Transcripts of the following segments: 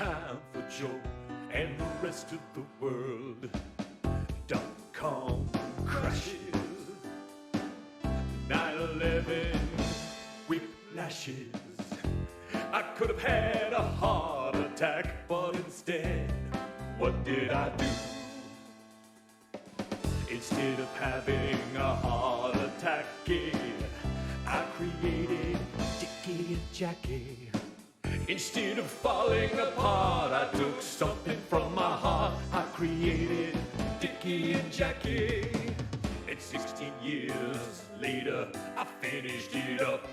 time for Joe and the rest of the world. .com crashes, 9/11 whiplashes. I could have had a heart attack, but instead, what did I do? Instead of having a heart attack, I created Dickie and Jackie. Instead of falling apart, I took something from my heart. I created Dickie and Jackie. And 16 years later, I finished it up.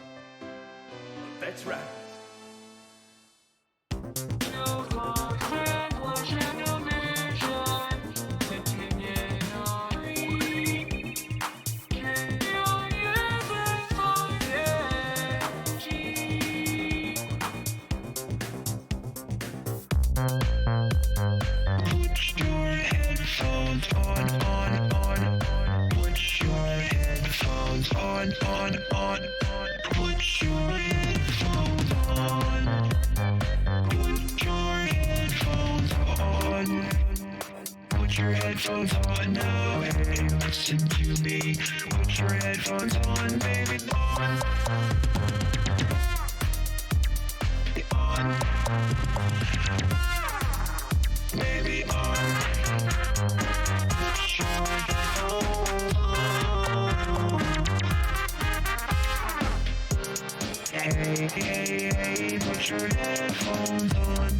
That's right. Headphones on now, hey, listen to me. Put your headphones on, baby, on. On. Baby, on. Put your headphones on. Hey, hey, hey, put your headphones on.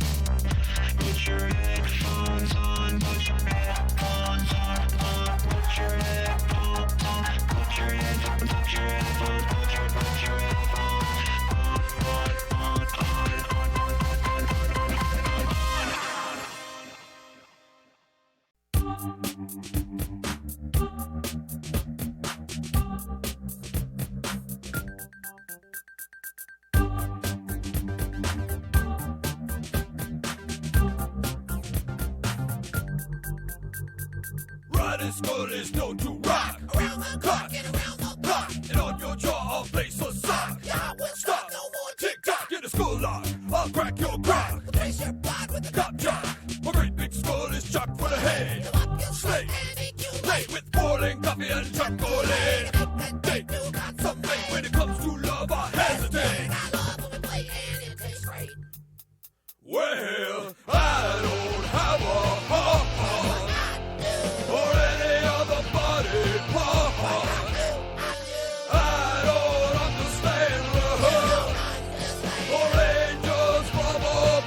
Put your headphones on. Put your headphones on. Put your headphones on. Put your headphones. Put your headphones. Put your headphones Radiskull is known to rock around the clock and around the block, and on your jaw I'll place a sock. Yeah, we'll stop, no more tick-tock. Get a skull lock, I'll crack your crock. Replace your blood with a cop jock. My great big skull is chock for the head. Slate, late with boiling coffee and chocolate. Hey, some late when it comes to love I hesitate. I love when we play and it tastes great. Well, I don't have a heart or any other body part. I don't understand love or angels from above.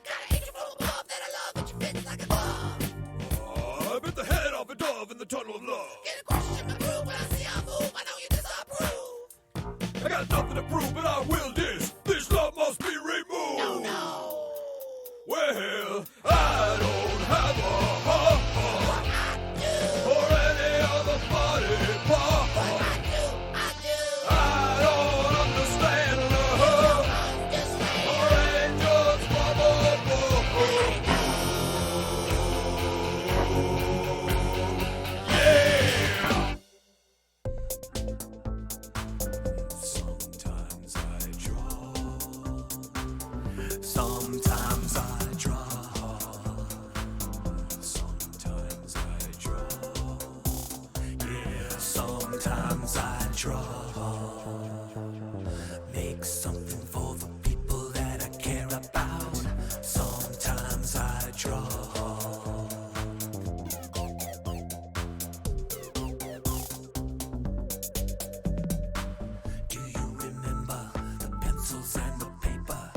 Got an angel from above that I love, but you fit like a glove. I bit the head off a dove in the tunnel of love. Get a question in my groove when I see I move. I know you disapprove. I got nothing to prove, but I will this. This love must be removed. No, no. Well, I don't have a heart or any other body part. I don't understand love or angels from above. Yeah. Sometimes I draw. Sometimes I draw. Sometimes I draw. Yeah, sometimes I draw. Make something for the people that I care about. Sometimes I draw. Do you remember the pencils and the paper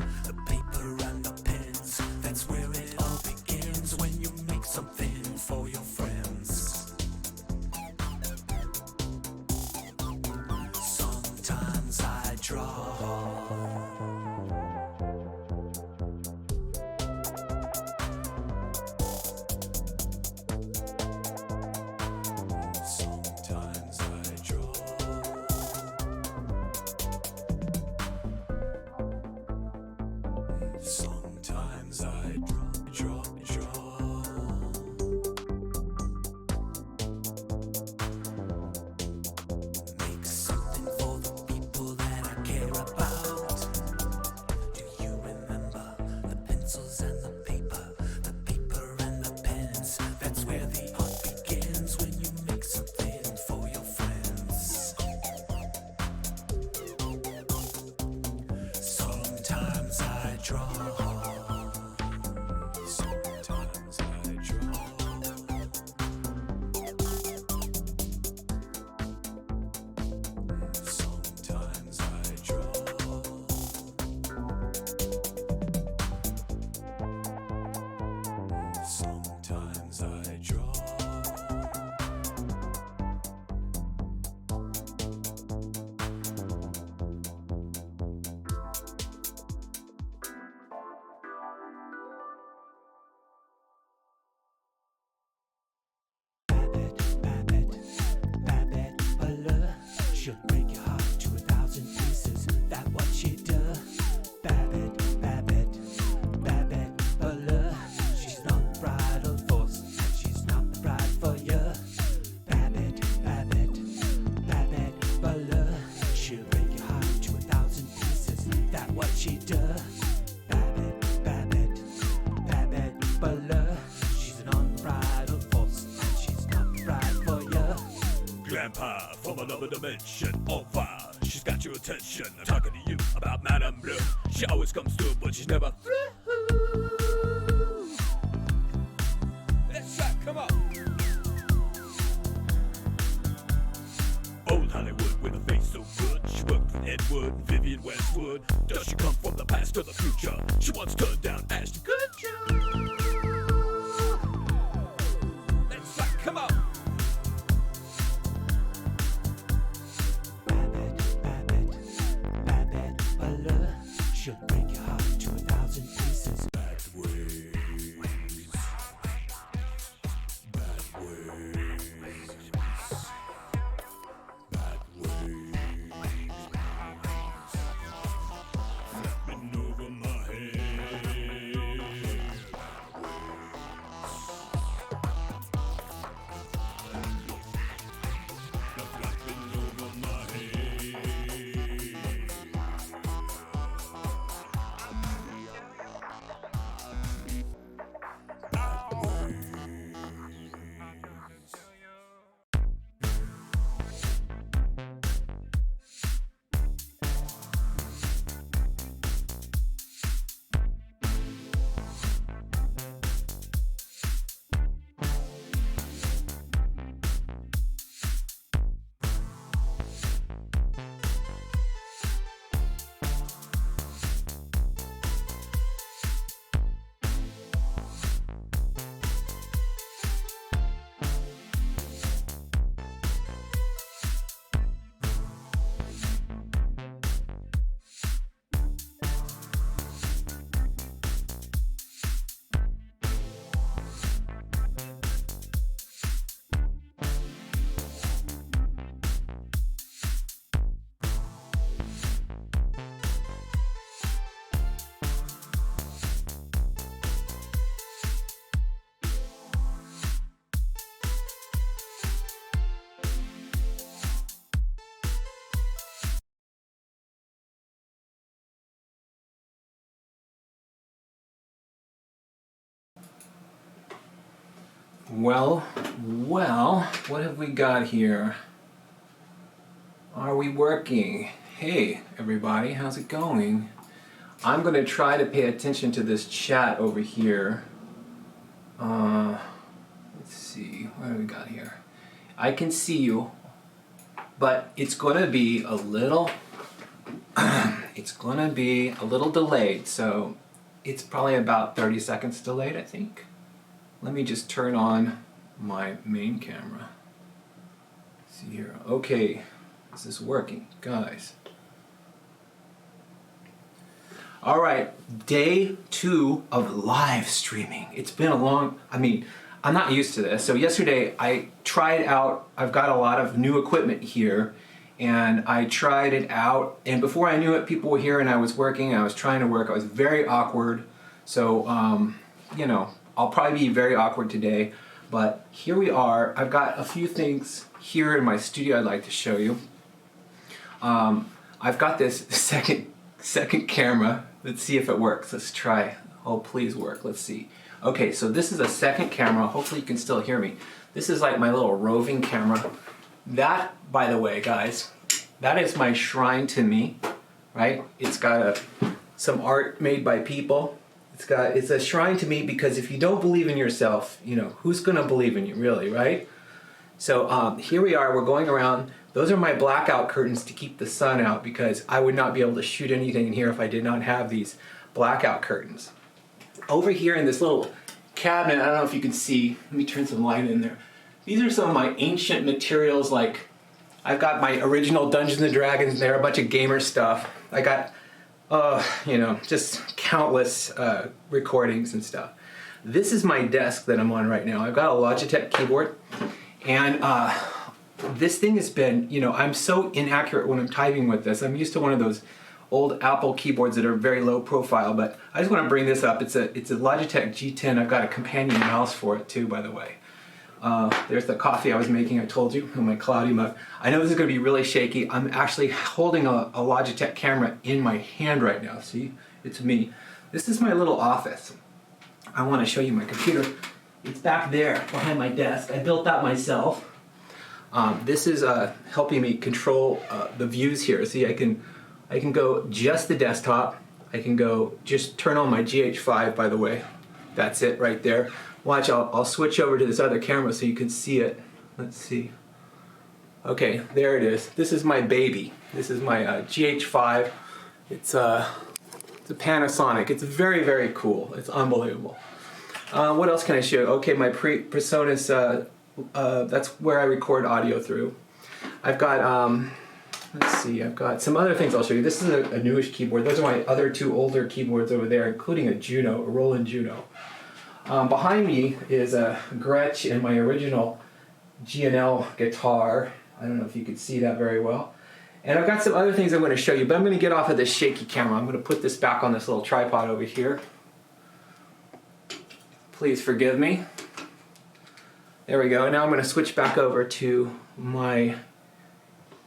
and the pens? That's where it all begins when you make something for your friends. Sometimes I draw. Sometimes I draw. Sometimes I draw. Make something for the people that I care about. pencils and the paper and the pens. That's where the art begins when you make something for your friends. Sometimes I draw. Sometimes I draw. Sometimes I draw. Sometimes I draw. Babette, Bella, she'll break your heart to 1,000 pieces. That what she does. Babette, Bella, she's not the bridal force, and she's not the bride for you. Babette, Bella, she'll break your heart to 1,000 pieces. That what she does. Babette, Bella, she's an unbridled force, and she's not the bride for you. Grandpa from another dimension, on fire. She's got your attention. I'm talking to you about Madame Blue. She always comes through, but she's never through. Let's try, come on. Old Hollywood with a face so good. She worked with Ed Wood and Vivian Westwood. Does she come from the past or the future? She wants turned down Ashton Kutcher. Let's try, come on. Babette, Bella, she'll break your heart to 1,000 pieces. Bad ways. Bad ways. Bad ways. Flapping over my head. Flapping over my head. Well, what have we got here? Are we working? Hey, everybody, how's it going? I'm going to try to pay attention to this chat over here. Let's see, what do we got here? I can see you, but it's going to be a little, delayed, so it's probably about 30 seconds delayed, I think. Let me just turn on my main camera. Let's see here. Okay, is this working, guys? All right, day 2 of live streaming. It's been a long, I'm not used to this. So yesterday I tried out, I've got a lot of new equipment here, and I tried it out, and before I knew it, people were here and I was working, I was trying to work, I was very awkward. So, you know, I'll probably be very awkward today, but here we are. I've got a few things here in my studio I'd like to show you. I've got this second camera. Let's see if it works. Let's try. Oh, please work. Let's see. Okay, so this is a second camera. Hopefully you can still hear me. This is like my little roving camera. That, by the way, guys, that is my shrine to me, right? It's got some art made by people. It's a shrine to me because if you don't believe in yourself, you know, who's gonna believe in you really, right? So here we are, we're going around. Those are my blackout curtains to keep the sun out because I would not be able to shoot anything in here if I did not have these blackout curtains. Over here in this little cabinet, I don't know if you can see, let me turn some light in there. These are some of my ancient materials, like I've got my original Dungeons and Dragons there, a bunch of gamer stuff. I got, you know, just countless recordings and stuff. This is my desk that I'm on right now. I've got a Logitech keyboard, and this thing has been, you know, I'm so inaccurate when I'm typing with this. I'm used to one of those old Apple keyboards that are very low profile, but I just want to bring this up. It's a Logitech G10. I've got a companion mouse for it too, by the way. There's the coffee I was making, I told you, in my cloudy mug. I know this is going to be really shaky. I'm actually holding a Logitech camera in my hand right now. See, it's me. This is my little office. I want to show you my computer. It's back there behind my desk. I built that myself. This is helping me control the views here. See, I can go just the desktop. I can go just turn on my GH5, by the way. That's it right there. Watch, I'll switch over to this other camera so you can see it. Let's see. Okay, there it is. This is my baby. This is my GH5. It's a Panasonic. It's very, very cool. It's unbelievable. What else can I show you? Okay, my PreSonus, that's where I record audio through. I've got, let's see, I've got some other things I'll show you. This is a newish keyboard. Those are my other two older keyboards over there, including a Juno, a Roland Juno. Behind me is a Gretsch and my original G&L guitar. I don't know if you could see that very well. And I've got some other things I'm going to show you, but I'm going to get off of this shaky camera. I'm going to put this back on this little tripod over here. Please forgive me. There we go. Now I'm going to switch back over to my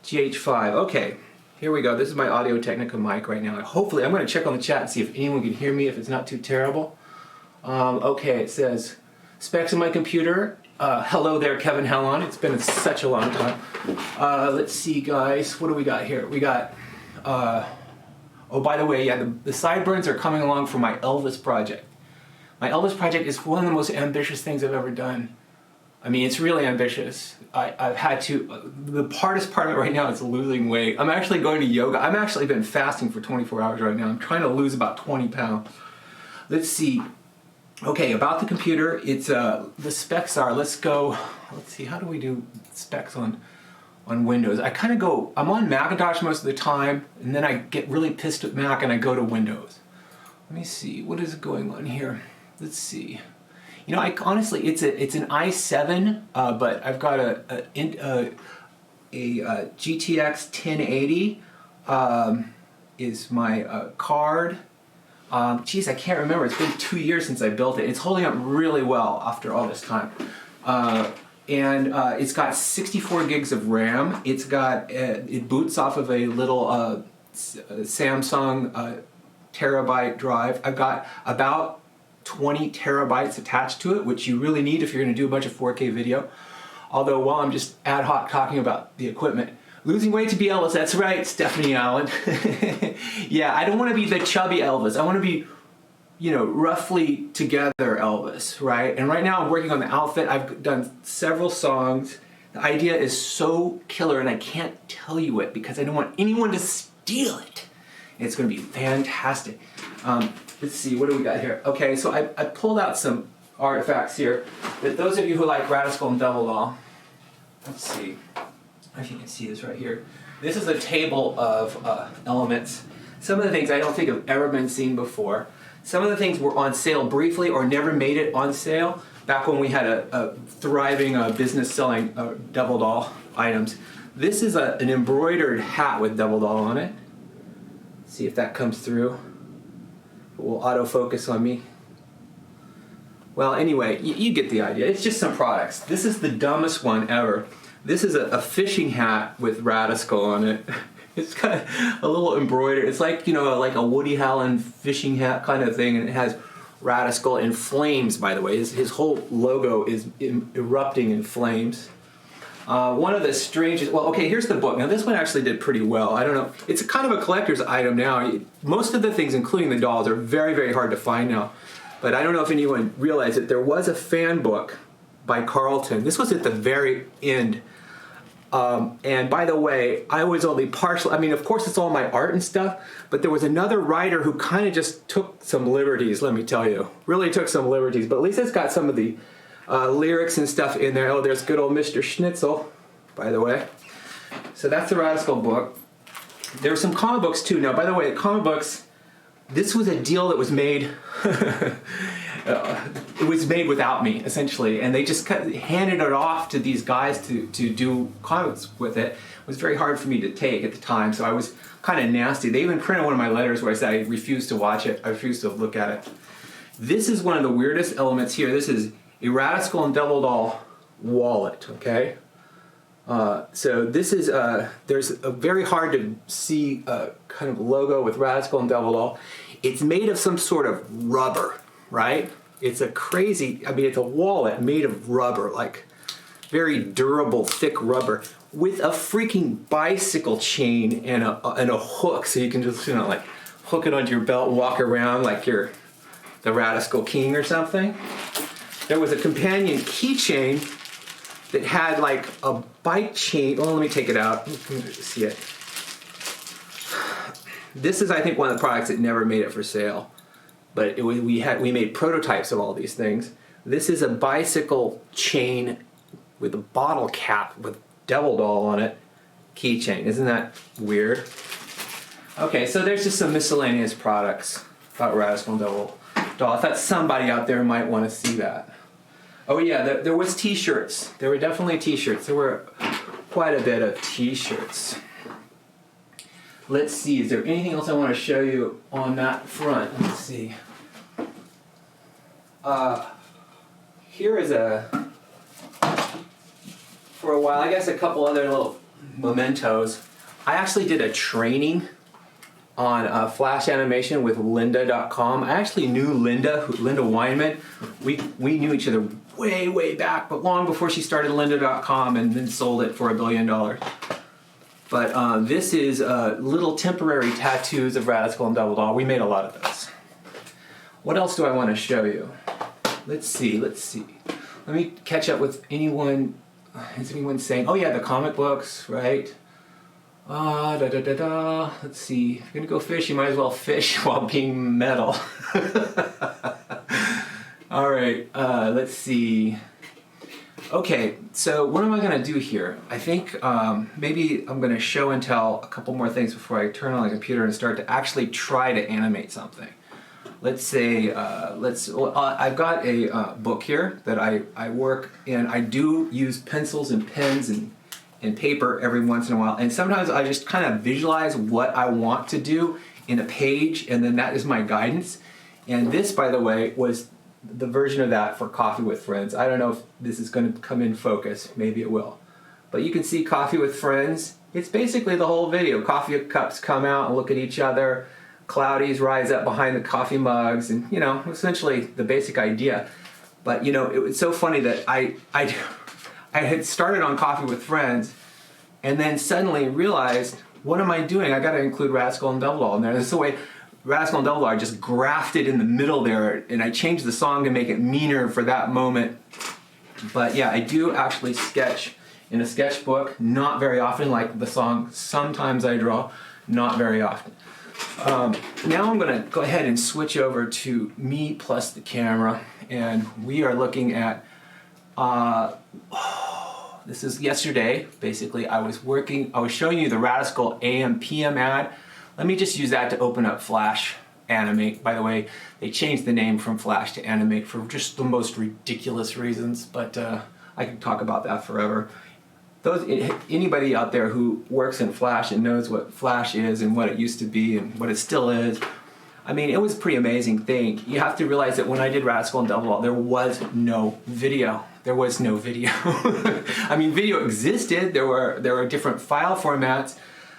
GH5. Okay, here we go. This is my Audio-Technica mic right now. Hopefully, I'm going to check on the chat and see if anyone can hear me, if it's not too terrible. Okay, it says, specs of my computer. Hello there, Kevin Hellon. It's been such a long time. Let's see, guys. What do we got here? We got, oh, by the way, yeah, the sideburns are coming along for my Elvis project. My Elvis project is one of the most ambitious things I've ever done. I mean, it's really ambitious. I've had to, the hardest part of it right now is losing weight. I'm actually going to yoga. I've actually been fasting for 24 hours right now. I'm trying to lose about 20 pounds. Let's see. Okay, about the computer, it's, the specs are, let's see, how do we do specs on Windows? I kind of go, I'm on Macintosh most of the time, and then I get really pissed at Mac and I go to Windows. Let me see, what is going on here? Let's see. You know, honestly, it's an i7, but I've got a GTX 1080 is my card. Geez, I can't remember. It's been 2 years since I built it. It's holding up really well after all this time. And it's got 64 gigs of RAM. It's got, it boots off of a little Samsung terabyte drive. I've got about 20 terabytes attached to it, which you really need if you're going to do a bunch of 4K video. Although while I'm just ad hoc talking about the equipment, losing weight to be Elvis, that's right, Stephanie Allen. Yeah, I don't want to be the chubby Elvis. I want to be, you know, roughly together Elvis, right? And right now I'm working on the outfit. I've done several songs. The idea is so killer and I can't tell you it because I don't want anyone to steal it. It's going to be fantastic. Let's see, what do we got here? Okay, so I pulled out some artifacts here. But those of you who like Radiskull Devil Doll, let's see if you can see this right here. This is a table of elements. Some of the things I don't think have ever been seen before. Some of the things were on sale briefly or never made it on sale back when we had a thriving business selling Devil Doll items. This is an embroidered hat with Devil Doll on it. See if that comes through. It will autofocus on me. Well, anyway, you get the idea. It's just some products. This is the dumbest one ever. This is a fishing hat with Radiskull on it. It's got a little embroidered. It's like, you know, like a Woody Allen fishing hat kind of thing, and it has Radiskull in flames, by the way. His whole logo is erupting in flames. One of the strangest, well, okay, here's the book. Now, this one actually did pretty well. I don't know. It's kind of a collector's item now. Most of the things, including the dolls, are very, very hard to find now. But I don't know if anyone realized that there was a fan book by Carlton. This was at the very end. And by the way, I was only partial. I mean, of course, it's all my art and stuff, but there was another writer who kind of just took some liberties, let me tell you. Really took some liberties, but at least it's got some of the lyrics and stuff in there. Oh, there's good old Mr. Schnitzel, by the way. So that's the Radiskull book. There were some comic books too. Now, by the way, the comic books, this was a deal that was made. It was made without me, essentially, and they just handed it off to these guys to do comics with it. It was very hard for me to take at the time, so I was kind of nasty. They even printed one of my letters where I said I refused to watch it, I refused to look at it. This is one of the weirdest elements here. This is a Radiskull Devil Doll wallet, okay? So this is, there's a very hard to see kind of logo with Radiskull Devil Doll. It's made of some sort of rubber, right? It's a crazy, I mean, it's a wallet made of rubber, like very durable, thick rubber with a freaking bicycle chain and a hook, so you can just, you know, like hook it onto your belt and walk around like you're the Radiskull King or something. There was a companion keychain that had like a bike chain. Oh, let me take it out. You can see it. This is, I think, one of the products that never made it for sale. But we made prototypes of all these things. This is a bicycle chain with a bottle cap with Devil Doll on it. Keychain. Isn't that weird? Okay, so there's just some miscellaneous products about Radiskull Devil Doll. I thought somebody out there might want to see that. Oh yeah, there was t-shirts. There were definitely t-shirts. There were quite a bit of t-shirts. Let's see, is there anything else I want to show you on that front? Let's see. Here is for a while, I guess a couple other little mementos. I actually did a training on Flash animation with lynda.com. I actually knew Lynda Weinman. We knew each other way, way back, but long before she started lynda.com and then sold it for $1 billion. But this is little temporary tattoos of Radiskull Devil Doll. We made a lot of those. What else do I want to show you? Let's see. Let me catch up with anyone. Is anyone saying, oh yeah, the comic books, right? Let's see. If you're gonna go fish, you might as well fish while being metal. All right, let's see. Okay, so what am I gonna do here? I think maybe I'm gonna show and tell a couple more things before I turn on the computer and start to actually try to animate something. Let's say, I've got a book here that I work in. I do use pencils and pens and paper every once in a while, and sometimes I just kind of visualize what I want to do in a page, and then that is my guidance. And this, by the way, was the version of that for Coffee with Friends. I don't know if this is going to come in focus, maybe it will. But you can see Coffee with Friends. It's basically the whole video. Coffee cups come out and look at each other. Cloudies rise up behind the coffee mugs, and you know, essentially the basic idea. But you know, it was so funny that I had started on Coffee with Friends, and then suddenly realized, what am I doing? I got to include Radiskull and Devil Doll in there. This is the way Radiskull and Devil Doll I just grafted in the middle there, and I changed the song to make it meaner for that moment. But yeah, I do actually sketch in a sketchbook, not very often, like the song Sometimes I Draw, not very often. Now I'm going to go ahead and switch over to me plus the camera, and we are looking at, this is yesterday, basically. I was showing you the Radiskull AM PM ad. Let me just use that to open up Flash Animate. By the way, they changed the name from Flash to Animate for just the most ridiculous reasons, but I could talk about that forever. Anybody out there who works in Flash and knows what Flash is and what it used to be and what it still is, I mean, it was a pretty amazing thing. You have to realize that when I did Radiskull and Devil Doll, there was no video. There was no video. I mean, video existed. There were different file formats,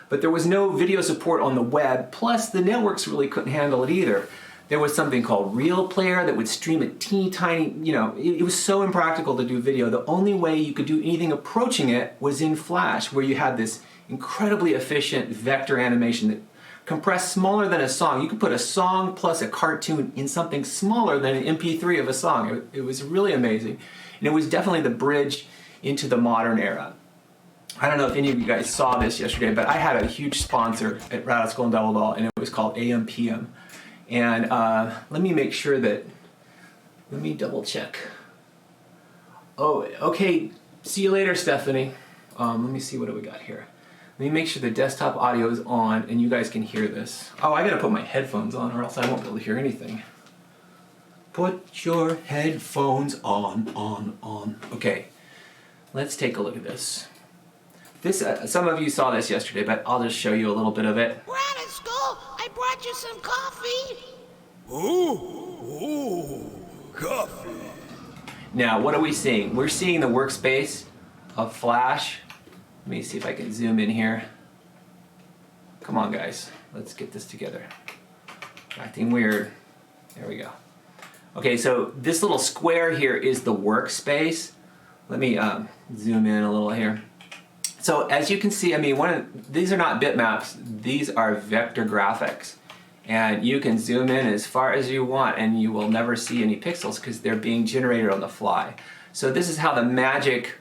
but there was no video support on the web. Plus, the networks really couldn't handle it either. There was something called Real Player that would stream a teeny tiny, you know, it was so impractical to do video. The only way you could do anything approaching it was in Flash, where you had this incredibly efficient vector animation that compressed smaller than a song. You could put a song plus a cartoon in something smaller than an MP3 of a song. It was really amazing. And it was definitely the bridge into the modern era. I don't know if any of you guys saw this yesterday, but I had a huge sponsor at Radiskull Devil Doll, and it was called AMPM. And let me make sure that, let me double check. Oh, okay, see you later, Stephanie. Let me see, what do we got here? Let me make sure the desktop audio is on and you guys can hear this. Oh, I gotta put my headphones on or else I won't be able to hear anything. Put your headphones on. Okay, let's take a look at this. This, some of you saw this yesterday, but I'll just show you a little bit of it. Radiskull, I brought you some coffee. Ooh, coffee. Now, what are we seeing? We're seeing the workspace of Flash. Let me see if I can zoom in here. Come on, guys. Let's get this together. Acting weird. There we go. Okay, so this little square here is the workspace. Let me zoom in a little here. So as you can see, I mean, these are not bitmaps. These are vector graphics. And you can zoom in as far as you want and you will never see any pixels because they're being generated on the fly. So this is how the magic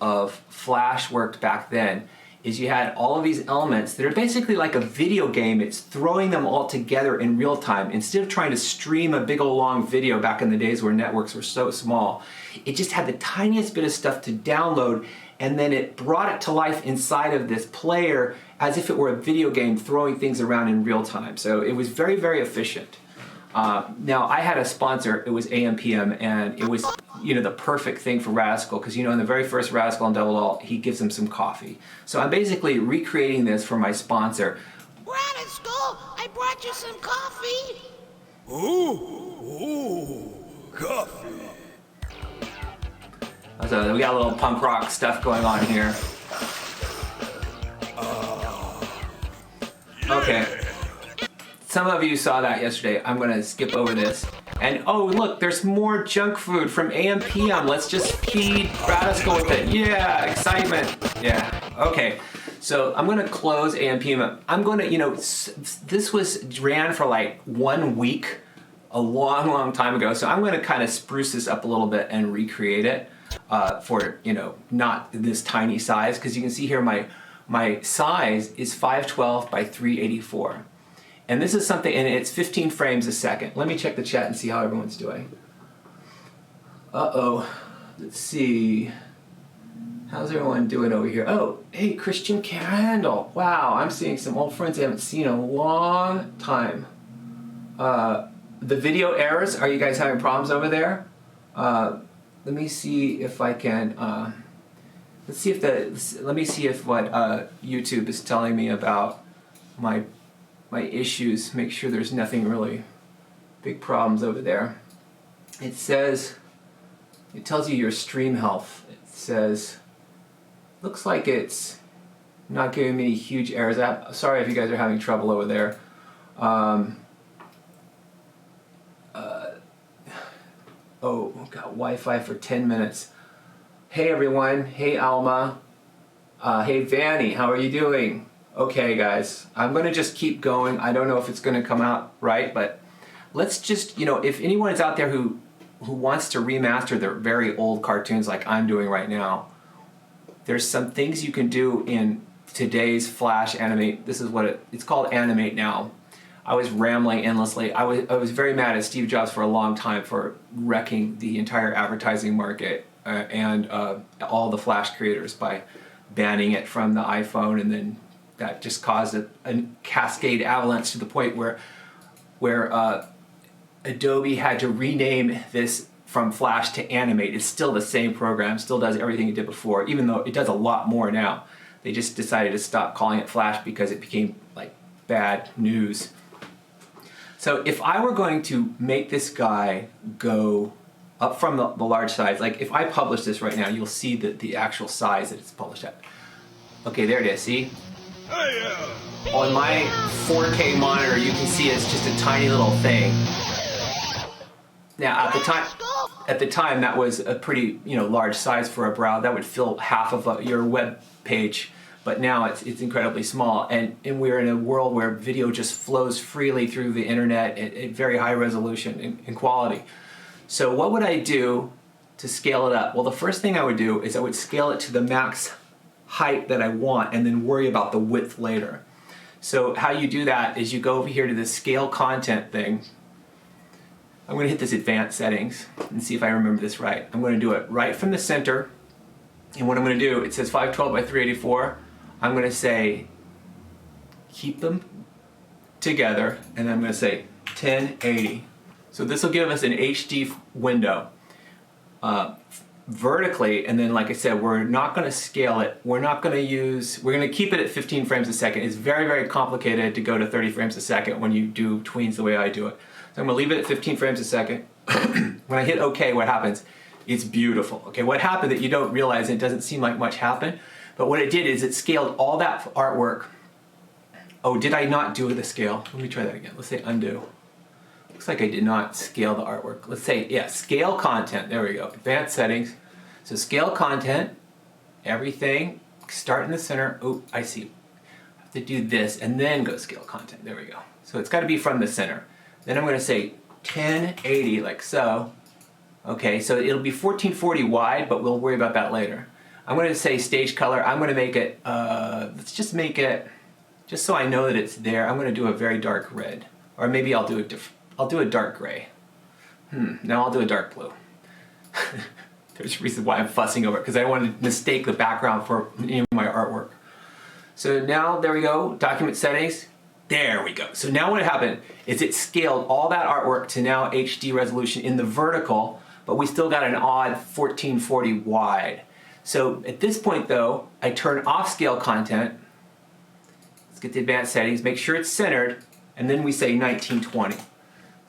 of Flash worked back then, is you had all of these elements that are basically like a video game. It's throwing them all together in real time. Instead of trying to stream a big old long video back in the days where networks were so small, it just had the tiniest bit of stuff to download, and then it brought it to life inside of this player as if it were a video game throwing things around in real time. So it was very, very efficient. Now, I had a sponsor, it was AMPM, and it was, you know, the perfect thing for Radiskull, because, you know, in the very first Radiskull Devil Doll, he gives them some coffee. So I'm basically recreating this for my sponsor. Radiskull, I brought you some coffee. Ooh, coffee. So we got a little punk rock stuff going on here. Okay. Some of you saw that yesterday. I'm gonna skip over this. And oh, look, there's more junk food from AMPM. Let's just feed Radiskull with it. Yeah, excitement. Yeah, okay. So I'm gonna close AMPM. I'm gonna, you know, this ran for like 1 week, a long, long time ago. So I'm gonna kind of spruce this up a little bit and recreate it for, you know, not this tiny size. Because you can see here my size is 512 by 384. And this is something, and it's 15 frames a second. Let me check the chat and see how everyone's doing. Uh-oh. Let's see. How's everyone doing over here? Oh, hey, Christian Candle. Wow, I'm seeing some old friends I haven't seen in a long time. The video errors, are you guys having problems over there? Let me see if I can, let me see if what YouTube is telling me about my issues. Make sure there's nothing really big problems over there. It says, it tells you your stream health. It says, looks like it's not giving me huge errors. Sorry if you guys are having trouble over there. Oh, got Wi-Fi for 10 minutes. Hey everyone, hey Alma, hey Vanny, how are you doing? Okay guys, I'm gonna just keep going. I don't know if it's gonna come out right, but let's just, you know, if anyone is out there who wants to remaster their very old cartoons like I'm doing right now, there's some things you can do in today's Flash Animate. This is what it's called Animate now. I was rambling endlessly. I was very mad at Steve Jobs for a long time for wrecking the entire advertising market and all the Flash creators by banning it from the iPhone, and then that just caused a cascade avalanche to the point where Adobe had to rename this from Flash to Animate. It's still the same program, still does everything it did before, even though it does a lot more now. They just decided to stop calling it Flash because it became like bad news. So if I were going to make this guy go up from the large size, like if I publish this right now, you'll see the actual size that it's published at. Okay, there it is, see? On my 4K monitor, you can see it's just a tiny little thing. Now, at the time, that was a pretty large size for a browser. That would fill half of your web page. But now it's incredibly small, and we're in a world where video just flows freely through the internet at very high resolution and quality. So what would I do to scale it up? Well, the first thing I would do is I would scale it to the max height that I want and then worry about the width later. So how you do that is you go over here to the scale content thing. I'm going to hit this advanced settings and see if I remember this right. I'm going to do it right from the center, and what I'm going to do, it says 512 by 384. I'm going to say keep them together, and I'm going to say 1080. So this will give us an HD window vertically, and then like I said, we're not going to scale it. We're going to keep it at 15 frames a second. It's very, very complicated to go to 30 frames a second when you do tweens the way I do it. So I'm going to leave it at 15 frames a second. When I hit OK, what happens? It's beautiful. Okay, what happened that you don't realize, it doesn't seem like much happened, but what it did is it scaled all that artwork. Oh, did I not do the scale? Let me try that again. Let's say undo. Looks like I did not scale the artwork. Let's say, yeah, scale content. There we go. Advanced settings. So scale content, everything, start in the center. Oh, I see. I have to do this and then go scale content. There we go. So it's got to be from the center. Then I'm going to say 1080 like so. Okay, so it'll be 1440 wide, but we'll worry about that later. I'm going to say stage color. I'm going to make it, let's just make it, just so I know that it's there, I'm going to do a very dark red. Or maybe I'll do a dark gray. No, I'll do a dark blue. There's a reason why I'm fussing over it, because I don't want to mistake the background for any of my artwork. So now, there we go, document settings. There we go. So now what happened is it scaled all that artwork to now HD resolution in the vertical, but we still got an odd 1440 wide. So at this point though, I turn off scale content. Let's get the advanced settings, make sure it's centered, and then we say 1920.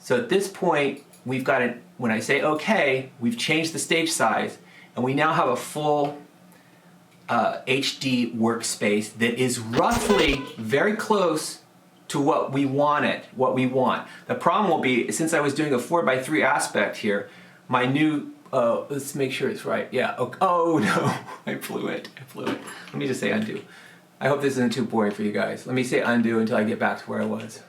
So at this point, we've got it, when I say okay, we've changed the stage size, and we now have a full HD workspace that is roughly very close to what we want. The problem will be, since I was doing a 4:3 aspect here, my new, let's make sure it's right. Yeah, oh no, I blew it. Let me just say undo. I hope this isn't too boring for you guys. Let me say undo until I get back to where I was.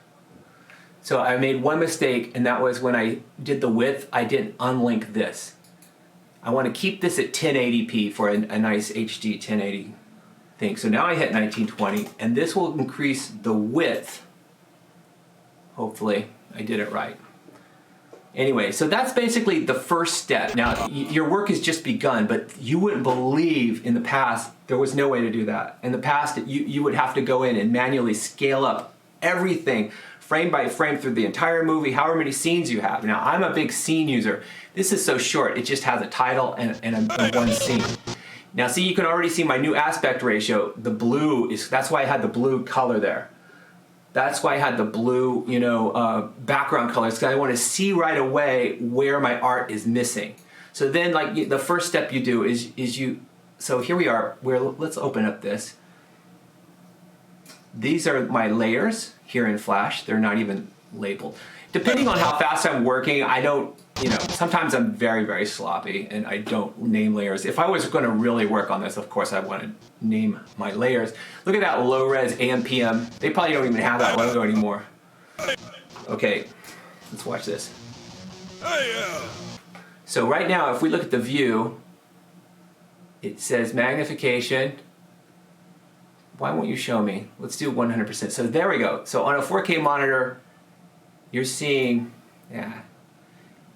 So I made one mistake, and that was when I did the width, I didn't unlink this. I want to keep this at 1080p for a nice HD 1080 thing. So now I hit 1920, and this will increase the width. Hopefully, I did it right. Anyway, so that's basically the first step. Now, your work has just begun, but you wouldn't believe in the past there was no way to do that. In the past, you would have to go in and manually scale up everything frame by frame through the entire movie, however many scenes you have. Now, I'm a big scene user. This is so short, it just has a title and one scene. Now, see, you can already see my new aspect ratio. The blue is, that's why I had the blue color there. That's why I had the blue, background colors, because I want to see right away where my art is missing. So then, like, the first step you do is you, so here we are, let's open up this. These are my layers here in Flash. They're not even labeled. Depending on how fast I'm working, I don't, sometimes I'm very, very sloppy and I don't name layers. If I was going to really work on this, of course, I want to name my layers. Look at that low-res AM/PM. They probably don't even have that logo anymore. Okay, let's watch this. So right now, if we look at the view, it says magnification. Why won't you show me? Let's do 100%. So there we go. So on a 4K monitor, you're seeing, yeah,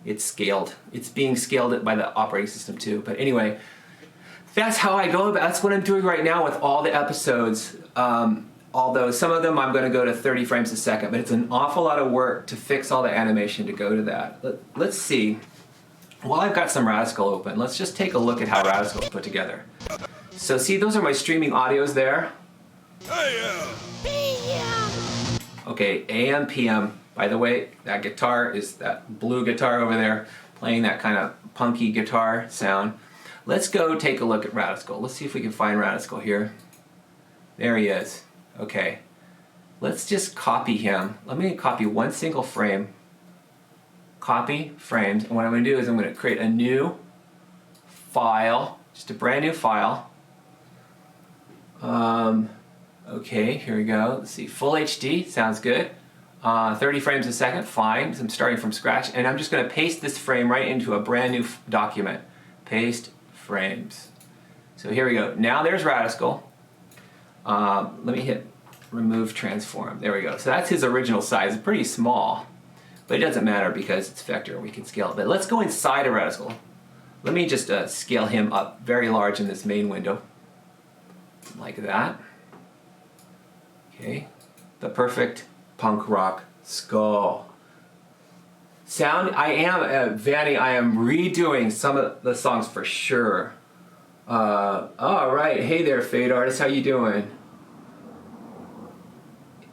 it's scaled. It's being scaled by the operating system too. But anyway, that's how I go about. That's what I'm doing right now with all the episodes. Although some of them I'm going to go to 30 frames a second, but it's an awful lot of work to fix all the animation to go to that. Let's see. While I've got some Radiskull open, let's just take a look at how Radiskull is put together. So see, those are my streaming audios there. Okay, AM, PM. By the way, that guitar is that blue guitar over there, playing that kind of punky guitar sound. Let's go take a look at Radiskull. Let's see if we can find Radiskull here. There he is. Okay. Let's just copy him. Let me copy one single frame. Copy frames. And what I'm going to do is I'm going to create a new file, just a brand new file. Okay, here we go. Let's see. Full HD. Sounds good. 30 frames a second. Fine. So I'm starting from scratch. And I'm just going to paste this frame right into a brand new document. Paste frames. So here we go. Now there's Radiskull. Let me hit remove transform. There we go. So that's his original size. It's pretty small, but it doesn't matter because it's vector. We can scale it. But let's go inside of Radiskull. Let me just scale him up very large in this main window, like that. Okay, the perfect punk rock skull. Sound. I am Vanny. I am redoing some of the songs for sure. All right. Hey there, Fade Artist. How you doing?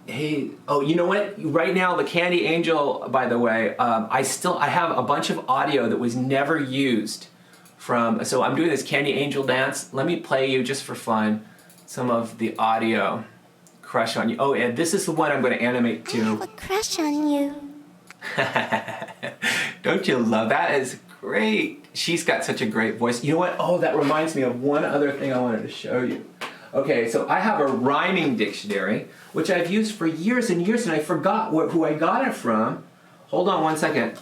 Hey, oh, you know what? Right now, the Candy Angel, by the way, I have a bunch of audio that was never used from, so I'm doing this Candy Angel dance. Let me play you just for fun some of the audio. Crush on You. Oh, and this is the one I'm going to animate to. I have a crush on you. Don't you love that? It's great. She's got such a great voice. You know what? Oh, that reminds me of one other thing I wanted to show you. Okay, so I have a rhyming dictionary, which I've used for years and years, and I forgot who I got it from. Hold on one second.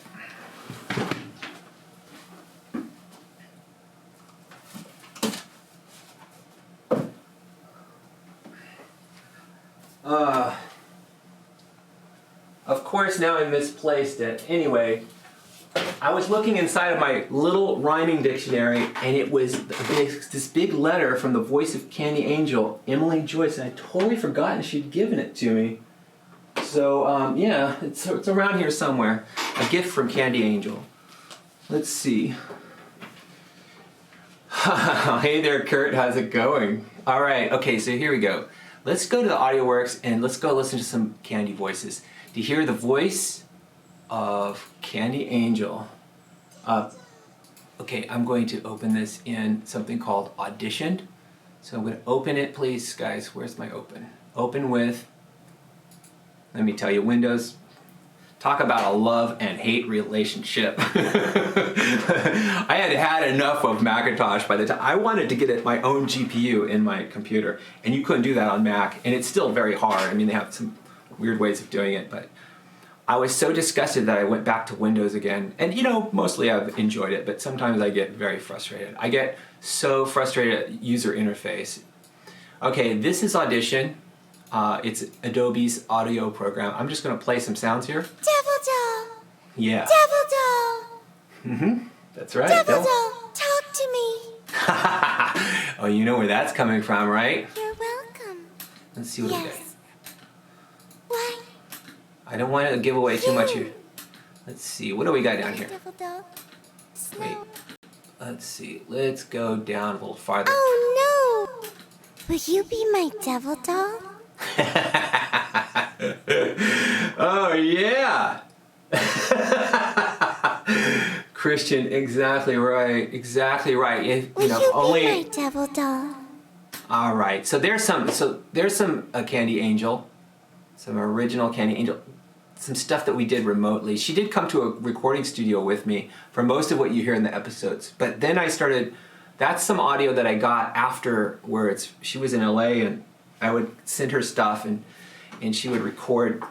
Of course, now I misplaced it. Anyway, I was looking inside of my little rhyming dictionary, and it was this big letter from the voice of Candy Angel, Emily Joyce, and I'd totally forgotten she'd given it to me. So, yeah, it's around here somewhere. A gift from Candy Angel. Let's see. Hey there, Kurt. How's it going? All right. Okay, so here we go. Let's go to the AudioWorks, and let's go listen to some Candy voices. To hear the voice of Candy Angel. Okay, I'm going to open this in something called Audition. So I'm going to open it, please, guys. Where's my open? Open with, let me tell you, Windows. Talk about a love and hate relationship. I had enough of Macintosh by the time I wanted to get my own GPU in my computer, and you couldn't do that on Mac, and it's still very hard. I mean, they have some weird ways of doing it, but I was so disgusted that I went back to Windows again. And you know, mostly I've enjoyed it, but sometimes I get very frustrated. I get so frustrated at user interface. Okay, this is Audition. It's Adobe's audio program. I'm just gonna play some sounds here. Devil Doll. Yeah. Devil Doll. Mm-hmm. That's right. Devil Doll, talk to me. Oh, you know where that's coming from, right? You're welcome. Let's see what we got. Yes. Why? I don't want to give away too much here. Let's see. What do we got down here? Devil Doll. Wait. Slow. Let's see. Let's go down a little farther. Oh no! Will you be my Devil Doll? Oh yeah. Christian, exactly right. Exactly right. Will you be my Devil Doll? All right. So there's some Candy Angel, some original Candy Angel, some stuff that we did remotely. She did come to a recording studio with me for most of what you hear in the episodes. But then I started. That's some audio that I got after where she was in LA, and I would send her stuff, and she would record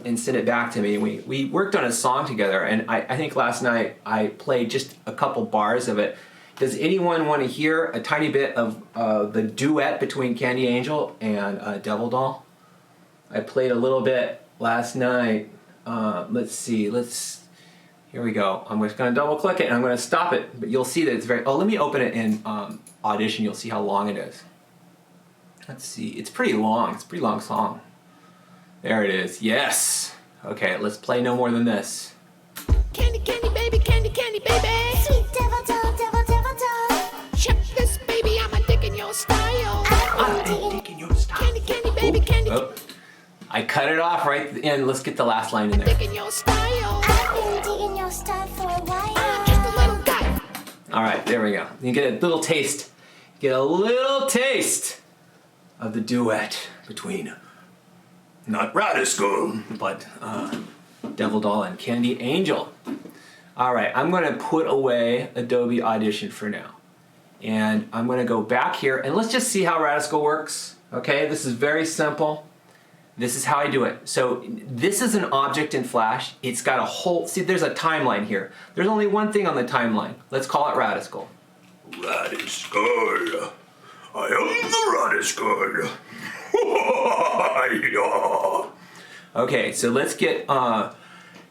and send it back to me. We worked on a song together, and I think last night I played just a couple bars of it. Does anyone want to hear a tiny bit of the duet between Candy Angel and Devil Doll? I played a little bit last night. Let's see. Here we go. I'm just going to double click it, and I'm going to stop it. But you'll see that it's very... Oh, let me open it in Audition. You'll see how long it is. Let's see. It's pretty long. It's a pretty long song. There it is. Yes. Okay, let's play no more than this. Candy, candy, baby, candy, candy, baby. Sweet Devil Doll, Devil, Devil Doll. Check this, baby, I'm a digging your style. I'm digging your style. Candy, candy, baby, candy. Oh. I cut it off right at the end. Let's get the last line in there. Digging your style. I've been digging your style for a while. Just a little guy. All right, there we go. You get a little taste. Get a little taste of the duet between not Radiskull, but Devil Doll and Candy Angel. All right, I'm gonna put away Adobe Audition for now. And I'm gonna go back here and let's just see how Radiskull works. Okay, this is very simple. This is how I do it. So this is an object in Flash. It's got a whole, see there's a timeline here. There's only one thing on the timeline. Let's call it Radiskull. Radiskull. I am the Radiskull. Okay, so let's get,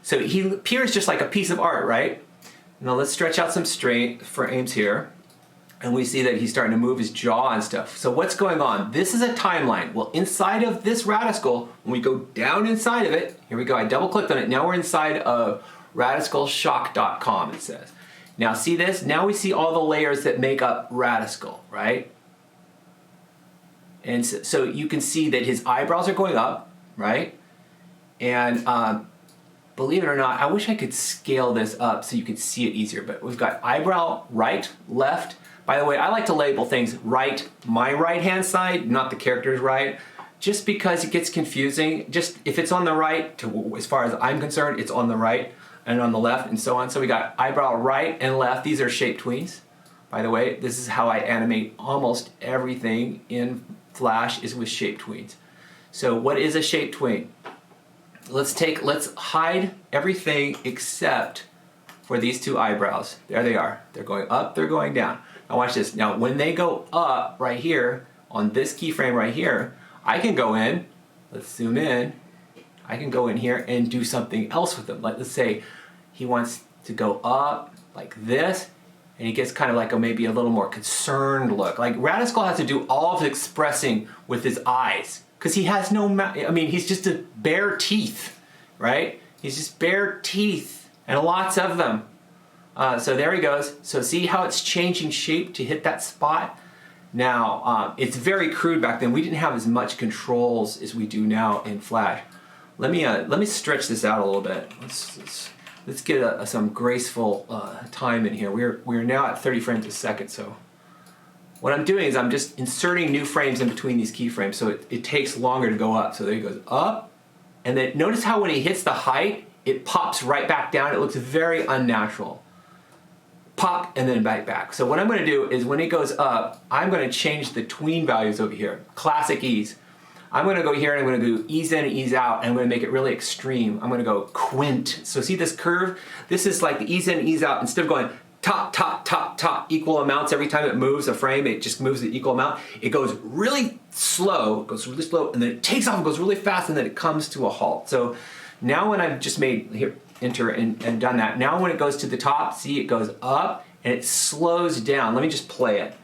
so he appears just like a piece of art, right? Now let's stretch out some straight frames here. And we see that he's starting to move his jaw and stuff. So what's going on? This is a timeline. Well, inside of this Radiskull, when we go down inside of it, here we go, I double clicked on it. Now we're inside of radiskullshock.com, it says. Now see this? Now we see all the layers that make up Radiskull, right? And so you can see that his eyebrows are going up, right? And believe it or not, I wish I could scale this up so you could see it easier, but we've got eyebrow right, left. By the way, I like to label things right, my right-hand side, not the character's right, just because it gets confusing. Just if it's on the right, as far as I'm concerned, it's on the right, and on the left, and so on. So we got eyebrow right and left. These are shape tweens. By the way, this is how I animate almost everything in Flash is with shape tweens. So what is a shape tween? Let's hide everything except for these two eyebrows. There they are. They're going up, they're going down. Now watch this. Now when they go up right here, on this keyframe right here, I can go in, let's zoom in, I can go in here and do something else with them. Like let's say he wants to go up like this, and he gets kind of like maybe a little more concerned look. Like Radiskull has to do all of the expressing with his eyes, because he has no mouth. I mean, he's just a bare teeth, right? He's just bare teeth, and lots of them. So there he goes. So see how it's changing shape to hit that spot? Now, it's very crude back then. We didn't have as much controls as we do now in Flash. Let me stretch this out a little bit. Let's get some graceful time in here. We're now at 30 frames a second, so what I'm doing is I'm just inserting new frames in between these keyframes, so it takes longer to go up. So there he goes up, and then notice how when he hits the height, it pops right back down. It looks very unnatural. Pop, and then back. So what I'm going to do is when it goes up, I'm going to change the tween values over here. Classic ease. I'm going to go here and I'm going to do ease in and ease out, and I'm going to make it really extreme. I'm going to go quint. So see this curve? This is like the ease in, ease out. Instead of going top, top, top, top, equal amounts every time it moves a frame, it just moves the equal amount. It goes really slow, and then it takes off and goes really fast, and then it comes to a halt. So now when I've just made, here, enter and done that, now when it goes to the top, see it goes up and it slows down. Let me just play it.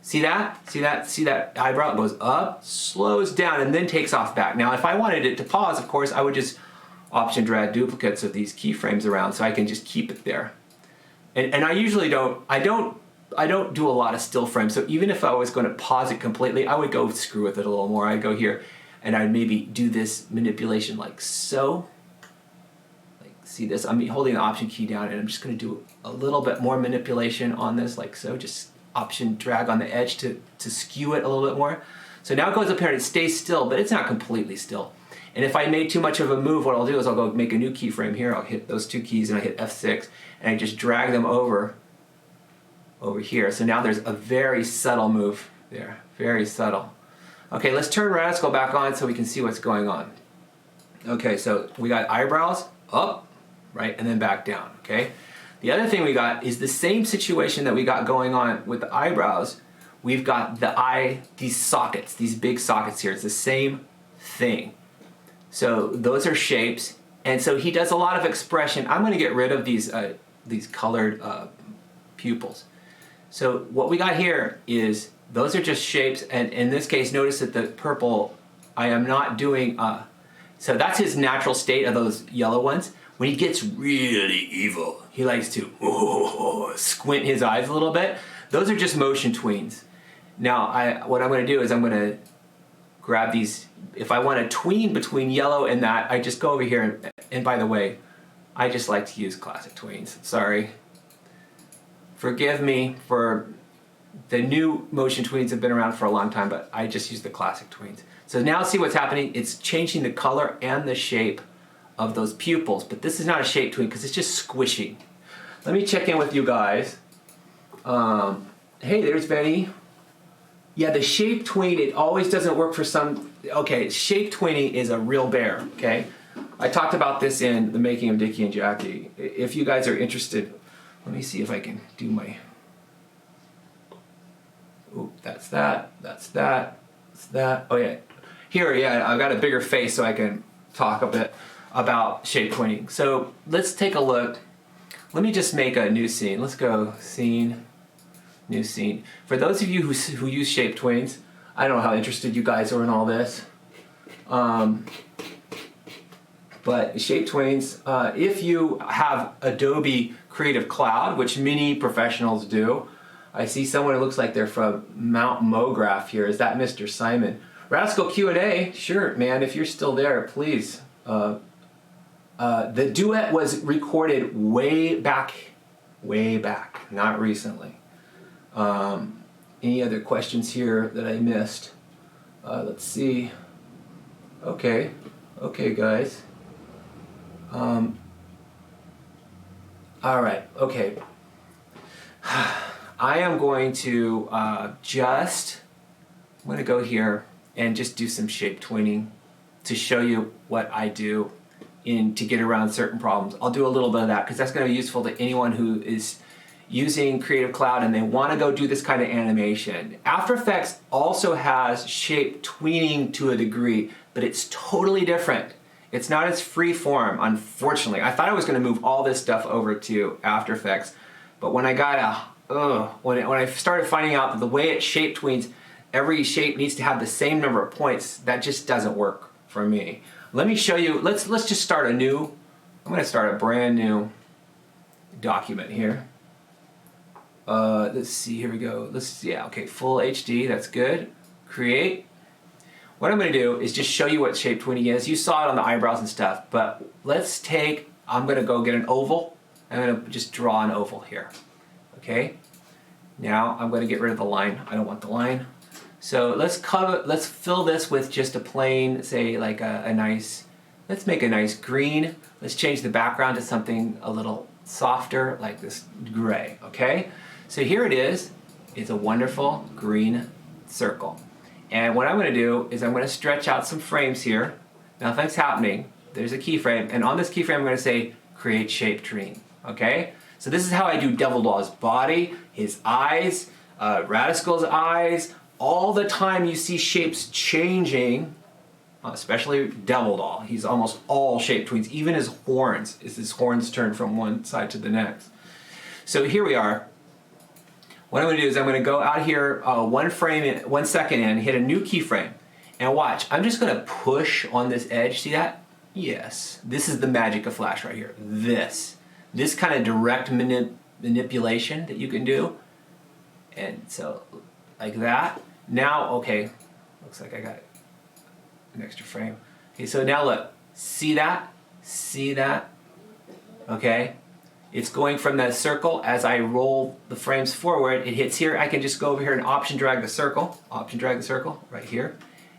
See that? See that eyebrow? It goes up, slows down, and then takes off back. Now if I wanted it to pause, of course, I would just option drag duplicates of these keyframes around so I can just keep it there. And I usually don't do a lot of still frames, so even if I was going to pause it completely, I would go screw with it a little more. I'd go here and I'd maybe do this manipulation like so. See this? I'm holding the option key down, and I'm just going to do a little bit more manipulation on this like so. Just option drag on the edge to skew it a little bit more. So now it goes up here and it stays still, but it's not completely still. And if I made too much of a move, what I'll do is I'll go make a new keyframe here. I'll hit those two keys and I hit F6, and I just drag them over here. So now there's a very subtle move there. Very subtle. Okay, let's turn Radiskull back on so we can see what's going on. Okay, so we got eyebrows up, right, and then back down, okay? The other thing we got is the same situation that we got going on with the eyebrows. We've got these sockets, these big sockets here. It's the same thing. So those are shapes, and so he does a lot of expression. I'm going to get rid of these colored pupils. So what we got here is those are just shapes, and in this case, notice that the purple, I am not doing. So that's his natural state of those yellow ones. When he gets really evil, he likes to squint his eyes a little bit. Those are just motion tweens. Now, what I'm going to do is I'm going to grab these. If I want to tween between yellow and that, I just go over here, and by the way, I just like to use classic tweens. Sorry. Forgive me for the new motion tweens have been around for a long time, but I just use the classic tweens. So now see what's happening? It's changing the color and the shape of those pupils, but this is not a shape tween because it's just squishing. Let me check in with you guys. Hey, there's Benny. Yeah, the shape tween, it always doesn't work for some. Okay, shape tweening is a real bear, okay? I talked about this in the making of Dickie and Jackie. If you guys are interested, let me see if I can do my, ooh, that's that, that's that, that's that. Oh yeah, here, yeah, I've got a bigger face so I can talk a bit about shape tweening. So let's take a look. Let me just make a new scene. Let's go scene, new scene. For those of you who use shape tweens, I don't know how interested you guys are in all this. But shape tweens, if you have Adobe Creative Cloud, which many professionals do, I see someone who looks like they're from Mount Mograph here. Is that Mr. Simon? Radiskull Q&A, sure, man, if you're still there, please. The duet was recorded way back, not recently. Any other questions here that I missed? Let's see. Okay, guys. All right, okay. I am going to I'm going to go here and just do some shape tweening to show you what I do to get around certain problems. I'll do a little bit of that because that's going to be useful to anyone who is using Creative Cloud and they want to go do this kind of animation. After Effects also has shape tweening to a degree, but it's totally different. It's not as free form, unfortunately. I thought I was going to move all this stuff over to After Effects, but when I got when I started finding out that the way it shape tweens, every shape needs to have the same number of points, that just doesn't work for me. Let me show you. Let's just start I'm going to start a brand new document here. Let's see. Here we go. Okay, full HD. That's good. Create. What I'm going to do is just show you what shape tweening is. You saw it on the eyebrows and stuff, but I'm going to go get an oval. I'm going to just draw an oval here. Okay. Now I'm going to get rid of the line. I don't want the line. So let's fill this with just a plain, say like let's make a nice green. Let's change the background to something a little softer, like this gray, okay? So here it is. It's a wonderful green circle. And what I'm going to do is I'm going to stretch out some frames here. Nothing's happening. There's a keyframe, and on this keyframe I'm going to say create shape tween, okay? So this is how I do Devil Doll's body, his eyes, Radiskull's eyes. All the time you see shapes changing, especially Devil Doll. He's almost all shape tweens, even his horns. His horns turn from one side to the next. So here we are. What I'm going to do is I'm going to go out here 1 second in, hit a new keyframe, and watch. I'm just going to push on this edge. See that? Yes. This is the magic of Flash right here. This kind of direct manipulation that you can do. And so, like that. Now, okay, looks like I got an extra frame. Okay, so now look. See that? See that? Okay. It's going from that circle. As I roll the frames forward, it hits here. I can just go over here and option drag the circle right here,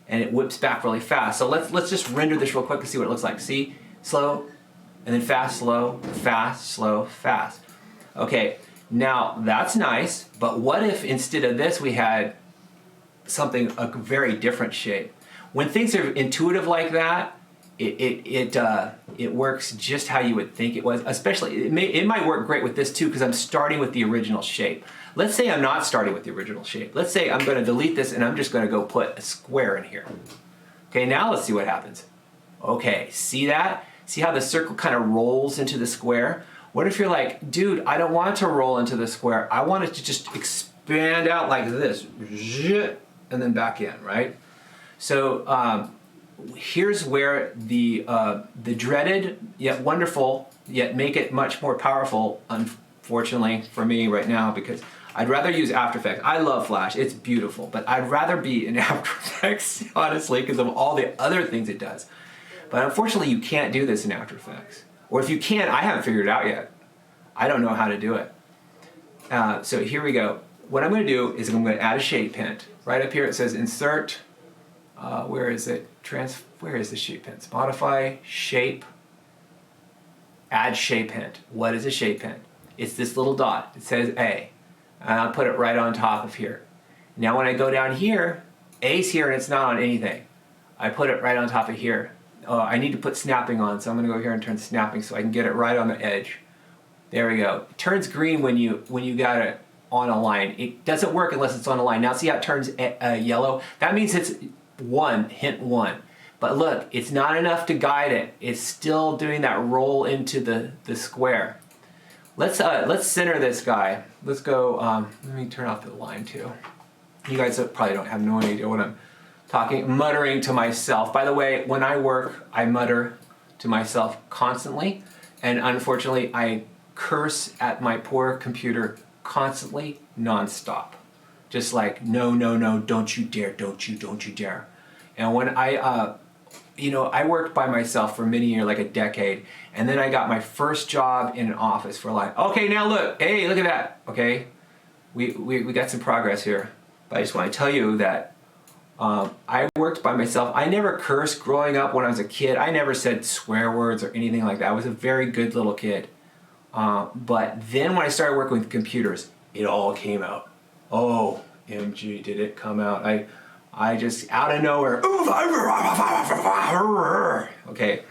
and it whips back really fast. So let's just render this real quick to see what it looks like. See, slow, and then fast, slow, fast, slow, fast. Okay, now that's nice, but what if instead of this we had a very different shape? When things are intuitive like that, it works just how you would think it was. Especially, it might work great with this too because I'm starting with the original shape. Let's say I'm not starting with the original shape. Let's say I'm going to delete this and I'm just going to go put a square in here. Okay, now let's see what happens. Okay, see that? See how the circle kind of rolls into the square? What if you're like, dude, I don't want it to roll into the square. I want it to just expand out like this, and then back in, right? So here's where the dreaded yet wonderful yet make it much more powerful, unfortunately for me right now, because I'd rather use After Effects. I love Flash, it's beautiful, but I'd rather be in After Effects, honestly, because of all the other things it does. But unfortunately you can't do this in After Effects. Or if you can, I haven't figured it out yet. I don't know how to do it. So here we go. What I'm going to do is I'm going to add a shape hint. Right up here it says insert Where is it? Where is the shape hint? Modify, shape, add shape hint. What is a shape hint? It's this little dot. It says A. And I'll put it right on top of here. Now when I go down here, A's here and it's not on anything. I put it right on top of here. I need to put snapping on, so I'm going to go here and turn snapping so I can get it right on the edge. There we go. It turns green when you got it on a line. It doesn't work unless it's on a line. Now see how it turns yellow? That means it's hint 1. But look, it's not enough to guide it. It's still doing that roll into the square. Let's center this guy. Let's go, let me turn off the line too. You guys probably don't have no idea what I'm muttering to myself. By the way, when I work, I mutter to myself constantly. And unfortunately, I curse at my poor computer constantly, nonstop. Just like, no, no, no, don't you dare, don't you dare. And when I worked by myself for many years, like a decade, and then I got my first job in an office for like, okay, now look, hey, look at that, okay? We got some progress here. But I just want to tell you that I worked by myself. I never cursed growing up when I was a kid. I never said swear words or anything like that. I was a very good little kid. But then when I started working with computers, it all came out. Oh, MG, did it come out? I just, out of nowhere, okay.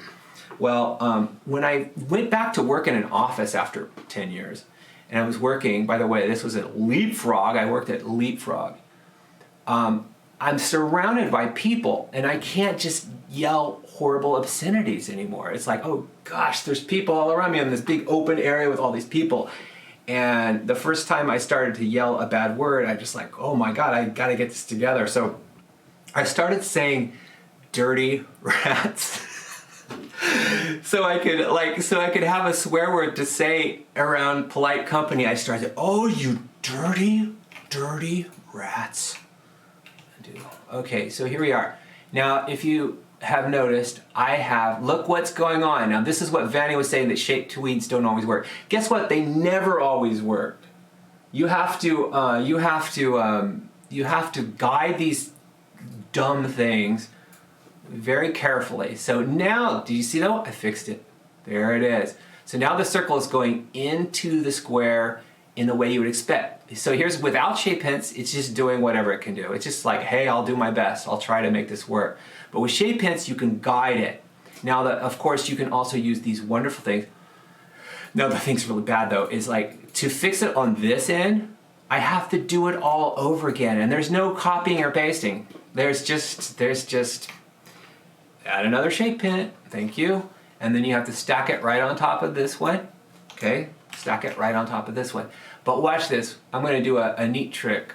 Well, when I went back to work in an office after 10 years, and I was working, by the way, this was at Leapfrog. I worked at Leapfrog. I'm surrounded by people, and I can't just yell horrible obscenities anymore. It's like, oh gosh, there's people all around me. I'm in this big open area with all these people. And the first time I started to yell a bad word, I just like, oh my God, I gotta get this together. So I started saying dirty rats. so I could have a swear word to say around polite company. I started, oh, you dirty rats. Okay, so here we are. Now, if you have noticed, look what's going on. Now, this is what Vanny was saying, that shape tweeds don't always work. Guess what? They never always worked. You have to guide these dumb things very carefully. So now, do you see though? I fixed it. There it is. So now the circle is going into the square in the way you would expect. So here's, without shape hints, it's just doing whatever it can do. It's just like, hey, I'll do my best. I'll try to make this work. But with shape hints, you can guide it. Now, of course, you can also use these wonderful things. Now, the thing's really bad though, is like, to fix it on this end, I have to do it all over again. And there's no copying or pasting. There's just, add another shape hint, thank you. And then you have to stack it right on top of this one. Okay, stack it right on top of this one. But watch this, I'm gonna do a neat trick.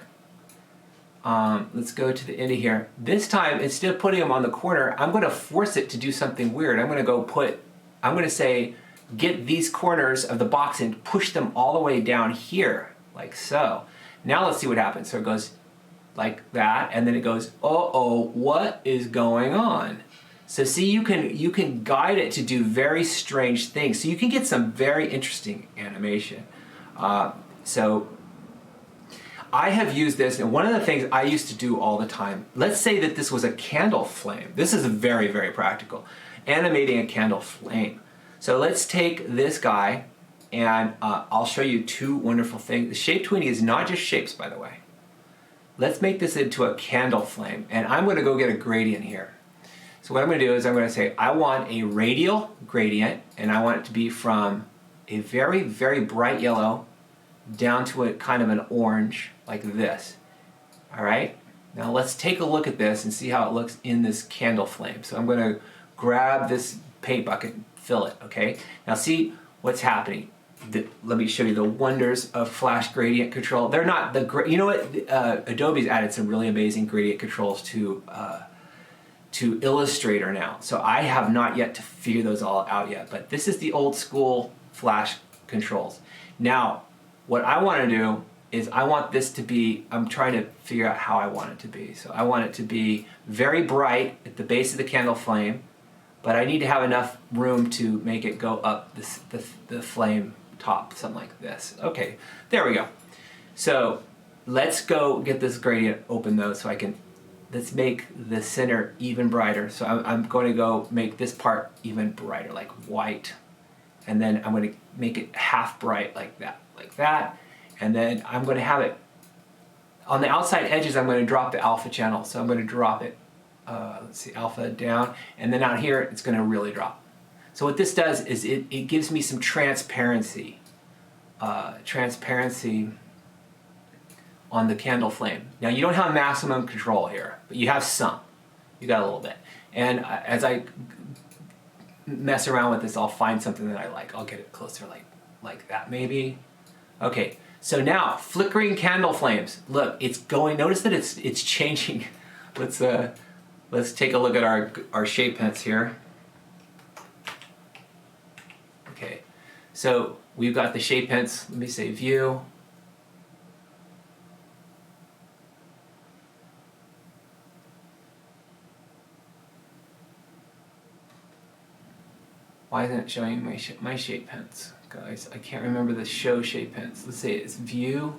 Let's go to the end of here. This time, instead of putting them on the corner, I'm gonna force it to do something weird. I'm gonna say, get these corners of the box and push them all the way down here, like so. Now let's see what happens. So it goes like that, and then it goes, uh-oh, what is going on? So see, you can guide it to do very strange things. So you can get some very interesting animation. So I have used this, and one of the things I used to do all the time, let's say that this was a candle flame. This is very, very practical. Animating a candle flame. So let's take this guy, and I'll show you two wonderful things. The shape tweenie is not just shapes, by the way. Let's make this into a candle flame, and I'm gonna go get a gradient here. So what I'm gonna do is I'm gonna say, I want a radial gradient, and I want it to be from a very, very bright yellow down to a kind of an orange, like this. All right? Now let's take a look at this and see how it looks in this candle flame. So I'm gonna grab this paint bucket and fill it, okay? Now see what's happening. Let me show you the wonders of Flash gradient control. They're not you know what? Adobe's added some really amazing gradient controls to Illustrator now. So I have not yet to figure those all out yet, but this is the old school Flash controls. Now, what I want to do is I want this to be, I'm trying to figure out how I want it to be. So I want it to be very bright at the base of the candle flame, but I need to have enough room to make it go up the flame top, something like this. Okay, there we go. So let's go get this gradient open though, so I can let's make the center even brighter. So I'm going to go make this part even brighter, like white. And then I'm going to make it half bright like that. And then I'm going to have it, on the outside edges, I'm going to drop the alpha channel. So I'm going to drop it, let's see, alpha down. And then out here, it's going to really drop. So what this does is it gives me some transparency. On the candle flame. Now you don't have maximum control here, but you have some. You got a little bit. And as I mess around with this, I'll find something that I like. I'll get it closer, like that maybe. Okay, so now flickering candle flames. Look, it's going. Notice that it's changing. Let's take a look at our shape hints here. Okay, so we've got the shape hints. Let me say view. Why isn't it showing my shape hints? Guys, I can't remember the show shape hints. Let's say it's view.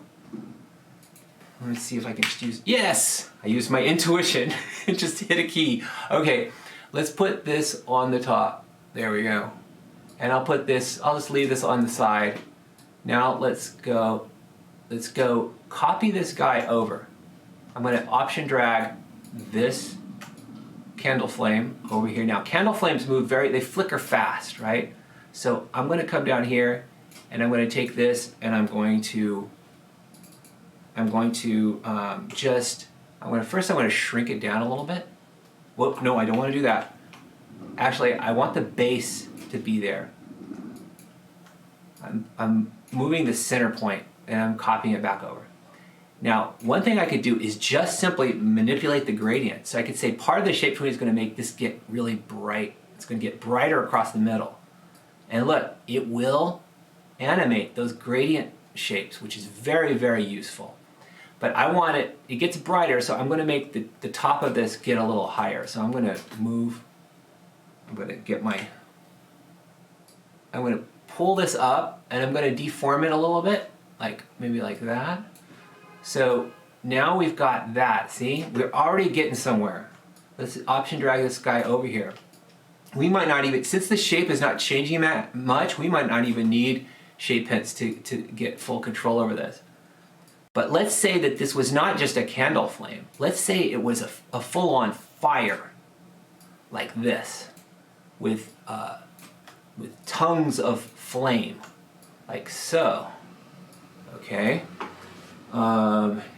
Let me see if I can just use, yes! I used my intuition and just hit a key. Okay, let's put this on the top. There we go. And I'll just leave this on the side. Now let's go copy this guy over. I'm gonna option drag this candle flame over here. Now candle flames move they flicker fast, right? So I'm going to come down here and I'm going to take this and I'm going to shrink it down a little bit. Whoop, no, I don't want to do that. Actually, I want the base to be there. I'm moving the center point and I'm copying it back over. Now, one thing I could do is just simply manipulate the gradient. So I could say part of the shape is going to make this get really bright. It's going to get brighter across the middle. And look, it will animate those gradient shapes, which is very, very useful. But I want it gets brighter, so I'm going to make the top of this get a little higher. So I'm going to pull this up, and I'm going to deform it a little bit, maybe like that. So now we've got that, see? We're already getting somewhere. Let's option drag this guy over here. We might not even, since the shape is not changing that much, we might not even need shape hints to get full control over this. But let's say that this was not just a candle flame. Let's say it was a full-on fire, like this, with tongues of flame, like so. Okay.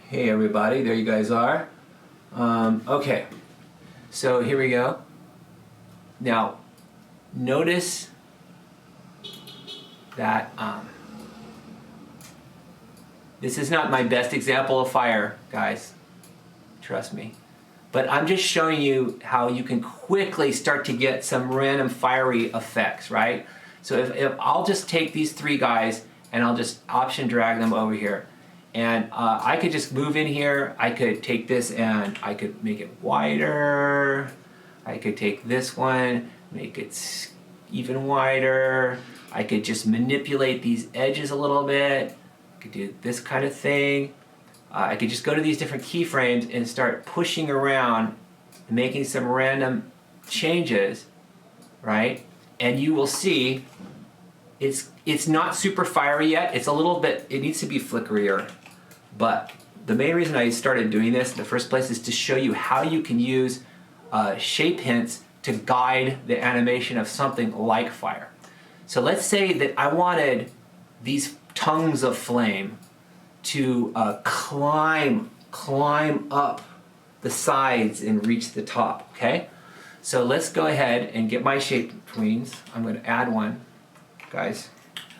Hey everybody, there you guys are. Okay, so here we go. Now, notice that this is not my best example of fire, guys. Trust me. But I'm just showing you how you can quickly start to get some random fiery effects, right? So if I'll just take these three guys and I'll just option drag them over here. And I could just move in here. I could take this and I could make it wider. I could take this one, make it even wider. I could just manipulate these edges a little bit. I could do this kind of thing. I could just go to these different keyframes and start pushing around, making some random changes, right? And you will see it's not super fiery yet. It's a little bit, it needs to be flickerier. But the main reason I started doing this in the first place is to show you how you can use shape hints to guide the animation of something like fire. So let's say that I wanted these tongues of flame to climb up the sides and reach the top, okay? So let's go ahead and get my shape twins. I'm going to add one. Guys,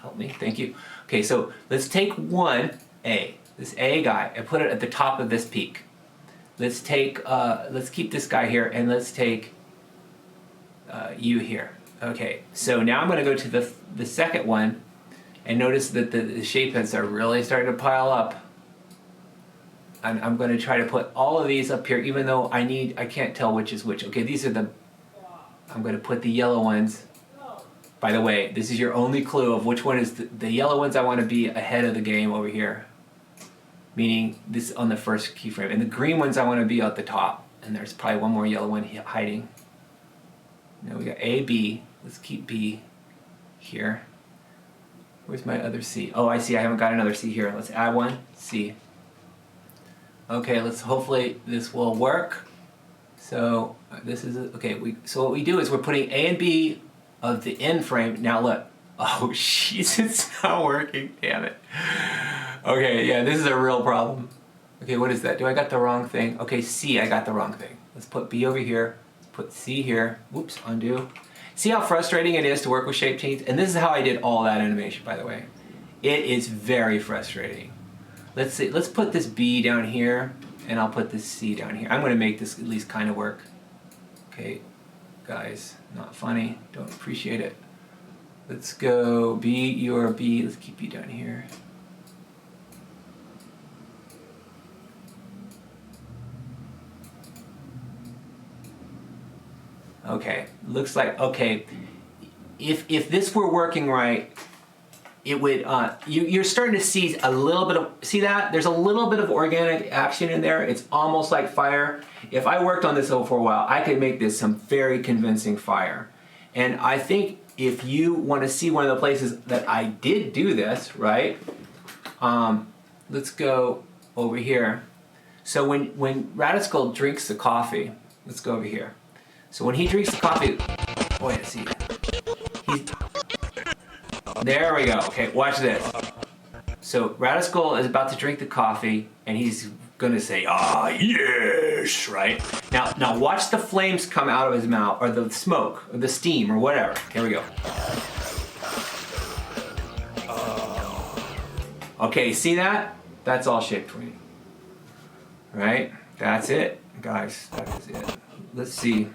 help me, thank you. Okay, so let's take this A guy, and put it at the top of this peak. Let's keep this guy here, and let's take you here. Okay, so now I'm going to go to the second one, and notice that the shape hints are really starting to pile up. I'm going to try to put all of these up here, even though I can't tell which is which. Okay, these are I'm going to put the yellow ones. By the way, this is your only clue of which one is the yellow ones I want to be ahead of the game over here. Meaning this on the first keyframe. And the green ones I want to be at the top. And there's probably one more yellow one hiding. Now we got A, B. Let's keep B here. Where's my other C? Oh, I see. I haven't got another C here. Let's add one. C. Okay, hopefully this will work. So this is okay. So what we do is we're putting A and B of the end frame. Now look. Oh, jeez, it's not working. Damn it. Okay, yeah, this is a real problem. Okay, what is that? I got the wrong thing? Okay, C, I got the wrong thing. Let's put B over here. Let's put C here. Whoops, undo. See how frustrating it is to work with shape chains? And this is how I did all that animation, by the way. It is very frustrating. Let's see. Let's put this B down here, and I'll put this C down here. I'm going to make this at least kind of work. Okay, guys, not funny. Don't appreciate it. Let's go B, your B. Let's keep B down here. Okay, looks like, okay, if this were working right, it would, you're starting to see a little bit of, see that? There's a little bit of organic action in there. It's almost like fire. If I worked on this for a while, I could make this some very convincing fire. And I think if you want to see one of the places that I did do this, right? Let's go over here. So when Radiskull drinks the coffee, let's go over here. So when he drinks the coffee, oh yeah, see, there we go. Okay, watch this. So Radiskull is about to drink the coffee, and he's gonna say, "Ah, yes," right? Now watch the flames come out of his mouth, or the smoke, or the steam, or whatever. Here we go. Okay, see that? That's all shape tweening, right? That's it, guys. That is it. Let's see.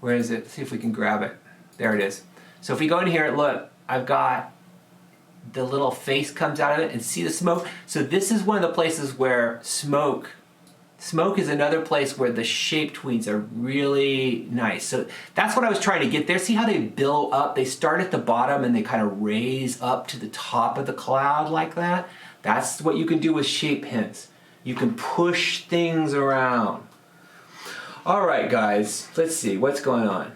Where is it? Let's see if we can grab it. There it is. So if we go in here, look, I've got the little face comes out of it, and see the smoke? So this is one of the places where smoke is another place where the shape tweens are really nice. So that's what I was trying to get there. See how they build up? They start at the bottom and they kind of raise up to the top of the cloud like that. That's what you can do with shape hints. You can push things around. All right, guys, let's see what's going on.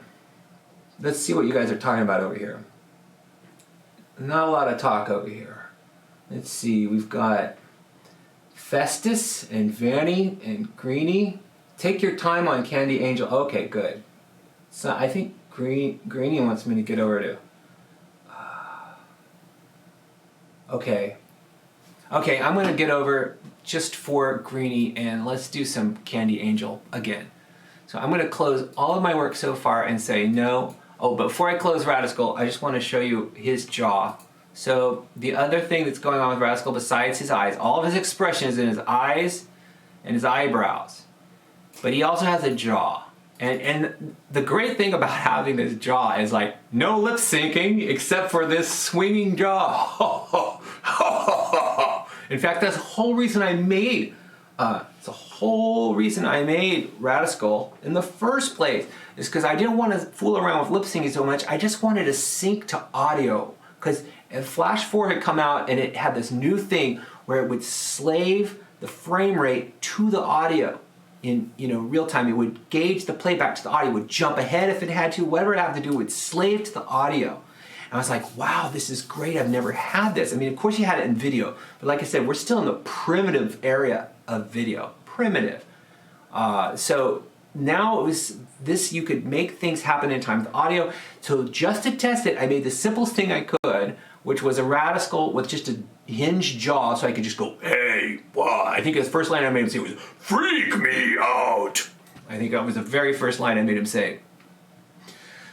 Let's see what you guys are talking about over here. Not a lot of talk over here. Let's see, we've got Festus and Vanny and Greenie. Take your time on Candy Angel. Okay, good. So I think Greenie wants me to get over to. Okay, I'm gonna get over just for Greenie, and let's do some Candy Angel again. So I'm going to close all of my work so far and say no. Oh, but before I close Radiskull, I just want to show you his jaw. So the other thing that's going on with Radiskull besides his eyes, all of his expression is in his eyes and his eyebrows. But he also has a jaw. And the great thing about having this jaw is like no lip syncing except for this swinging jaw. In fact, that's the whole reason I made Radiskull in the first place, is because I didn't want to fool around with lip syncing so much. I just wanted to sync to audio, because Flash 4 had come out and it had this new thing where it would slave the frame rate to the audio in real time. It would gauge the playback to the audio, would jump ahead if it had to, whatever it had to do, would slave to the audio. And I was like, wow, this is great. I've never had this. I mean, of course you had it in video, but like I said, we're still in the primitive area of video. Primitive. So now it was this, you could make things happen in time with audio. So just to test it, I made the simplest thing I could, which was a Radiskull with just a hinged jaw, so I could just go, hey, wow. I think his first line I made him say was, freak me out. I think that was the very first line I made him say.